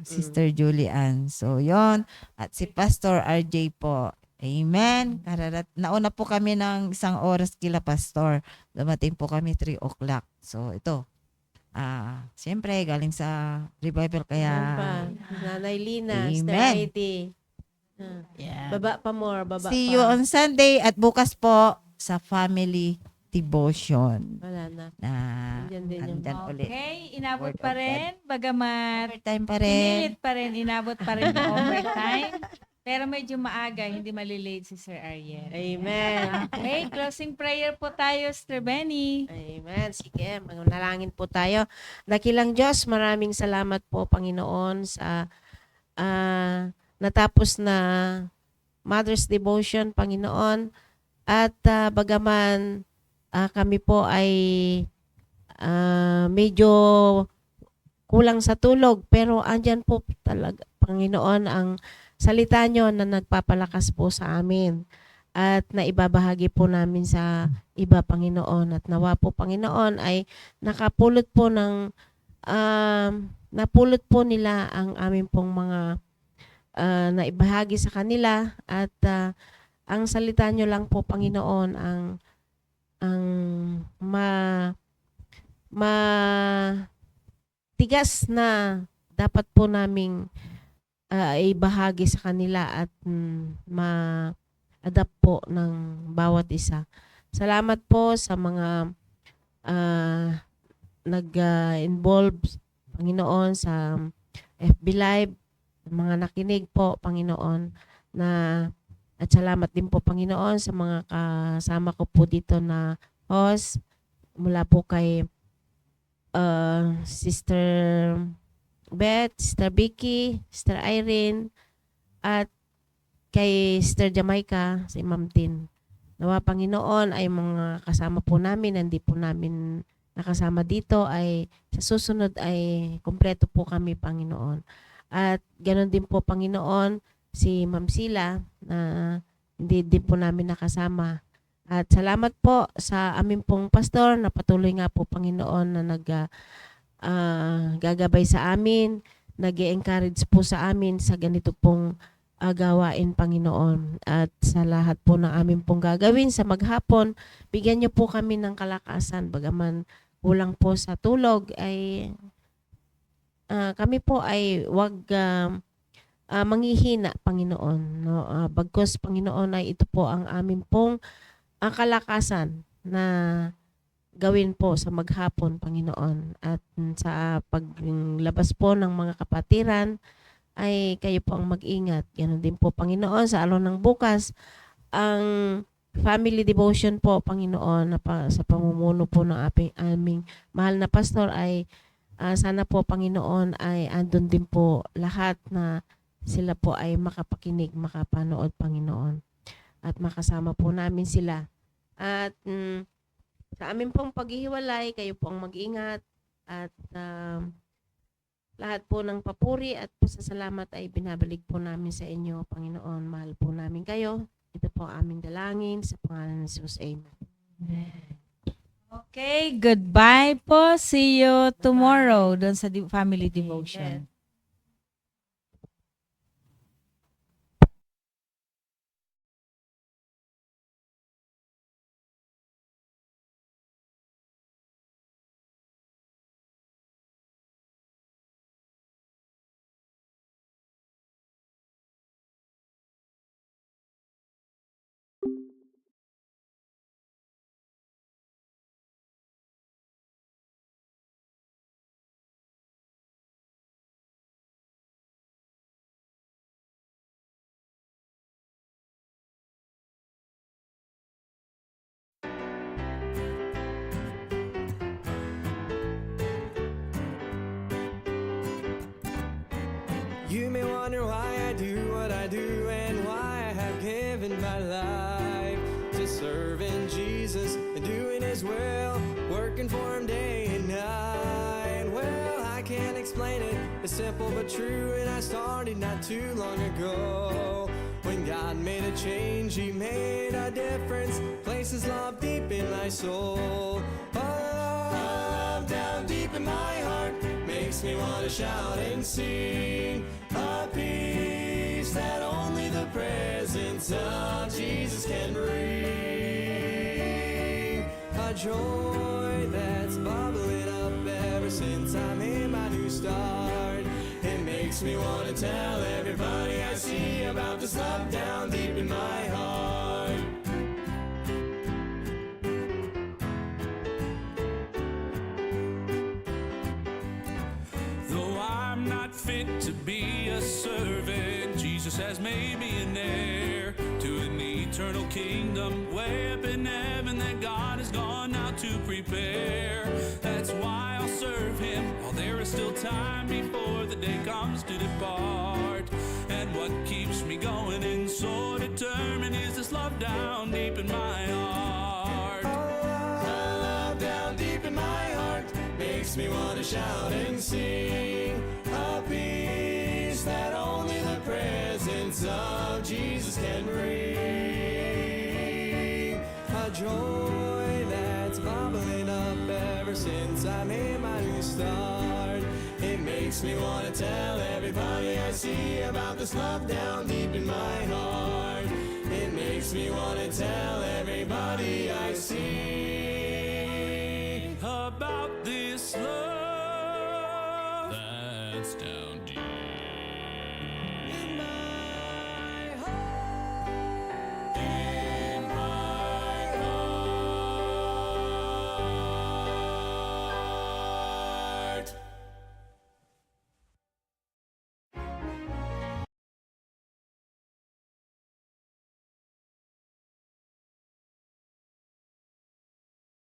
Sister Julian. So, yon. At si Pastor RJ po. Amen. Nauna po kami ng 1 oras kila pastor. Dumating po kami 3 o'clock. So ito, siyempre galing sa revival kaya Ayan pa. Nanay Lina, Sister Amen. Heidi. Baba pa more, baba see pa. you on Sunday at bukas po sa family devotion Wala na. na Andyan din yung- andyan ulit. Okay, inabot Word pa of God. rin. Bagamat Overtime pa rin. pinilit pa rin, inabot pa rin yung overtime. Pero medyo maaga, hindi malilate si Sir Ariel. Amen. Okay, closing prayer po tayo, Sir Benny. Amen. Sige, manalangin po tayo. Dakilang Diyos, maraming salamat po, Panginoon, sa natapos na Mother's Devotion, Panginoon. At bagaman kami po ay medyo kulang sa tulog, pero andyan po talaga, Panginoon, ang salita nyo na nagpapalakas po sa amin at naibabahagi po namin sa iba, Panginoon. At nawa po, Panginoon, ay napulot po nila ang aming pong mga naibahagi sa kanila at ang salita nyo lang po, Panginoon, ang tigas na dapat po naming ibahagi sa kanila at ma-adapt po ng bawat isa. Salamat po sa mga nag-involve, Panginoon, sa FB Live, mga nakinig po, Panginoon, at salamat din po, Panginoon, sa mga kasama ko po dito na host, mula po kay Sister Beth, Sister Vicky, Sister Irene, at kay Sister Jamaica, si Ma'am Tin. Nawa, Panginoon, ay mga kasama po namin, hindi po namin nakasama dito, ay sa susunod ay kumpleto po kami, Panginoon. At ganoon din po, Panginoon, si Ma'am Sila na hindi din po namin nakasama. At salamat po sa aming pong pastor na patuloy nga po, Panginoon, na gagabay sa amin, nag-encourage po sa amin sa ganito pong gawain, Panginoon. At sa lahat po ng aming pong gagawin sa maghapon, bigyan niyo po kami ng kalakasan. Bagaman kulang po sa tulog, ay kami po ay wag manghihina, Panginoon. No? Bagkus, Panginoon, ay ito po ang aming pong kalakasan na gawin po sa maghapon, Panginoon. At sa paglabas po ng mga kapatiran, ay kayo po ang mag-ingat. Ganon din po, Panginoon, sa araw ng bukas, ang family devotion po, Panginoon, sa pamumuno po ng aming mahal na pastor, ay sana po, Panginoon, ay andun din po lahat na sila po ay makapakinig, makapanood, Panginoon. At makasama po namin sila. At sa amin pong paghihiwalay, kayo po ang mag-ingat. At lahat po ng papuri at pasasalamat ay binabalik po namin sa inyo, Panginoon. Mahal po namin kayo. Ito po ang aming dalangin sa pangalan ni Jesus. Amen. Okay, goodbye po. See you tomorrow doon sa family devotion. You may wonder why I do what I do and why I have given my life to serving Jesus and doing His will, working for Him day and night. Well, I can't explain it, it's simple but true, and I started not too long ago. When God made a change, He made a difference, places love deep in my soul. Oh, down deep in my heart makes me want to shout and sing. A peace that only the presence presence of Jesus can bring. A joy that's bubbling up ever since I made my new start. It makes me want to tell everybody I see about this love down deep in my heart. Though I'm not fit to be a servant, Jesus has made me an heir to an eternal kingdom way up in heaven that God has gone now to prepare. That's why I'll serve him while there is still time before the day comes to depart. And what keeps me going and so determined is this love down deep in my heart. Love down deep in my heart makes me want to shout and sing. A peace that only the presence of Jesus can bring. A joy that's bubbling up ever since I made my new start. It makes me want to tell everybody I see about this love down deep in my heart. It makes me want to tell everybody I see About this love that's down deep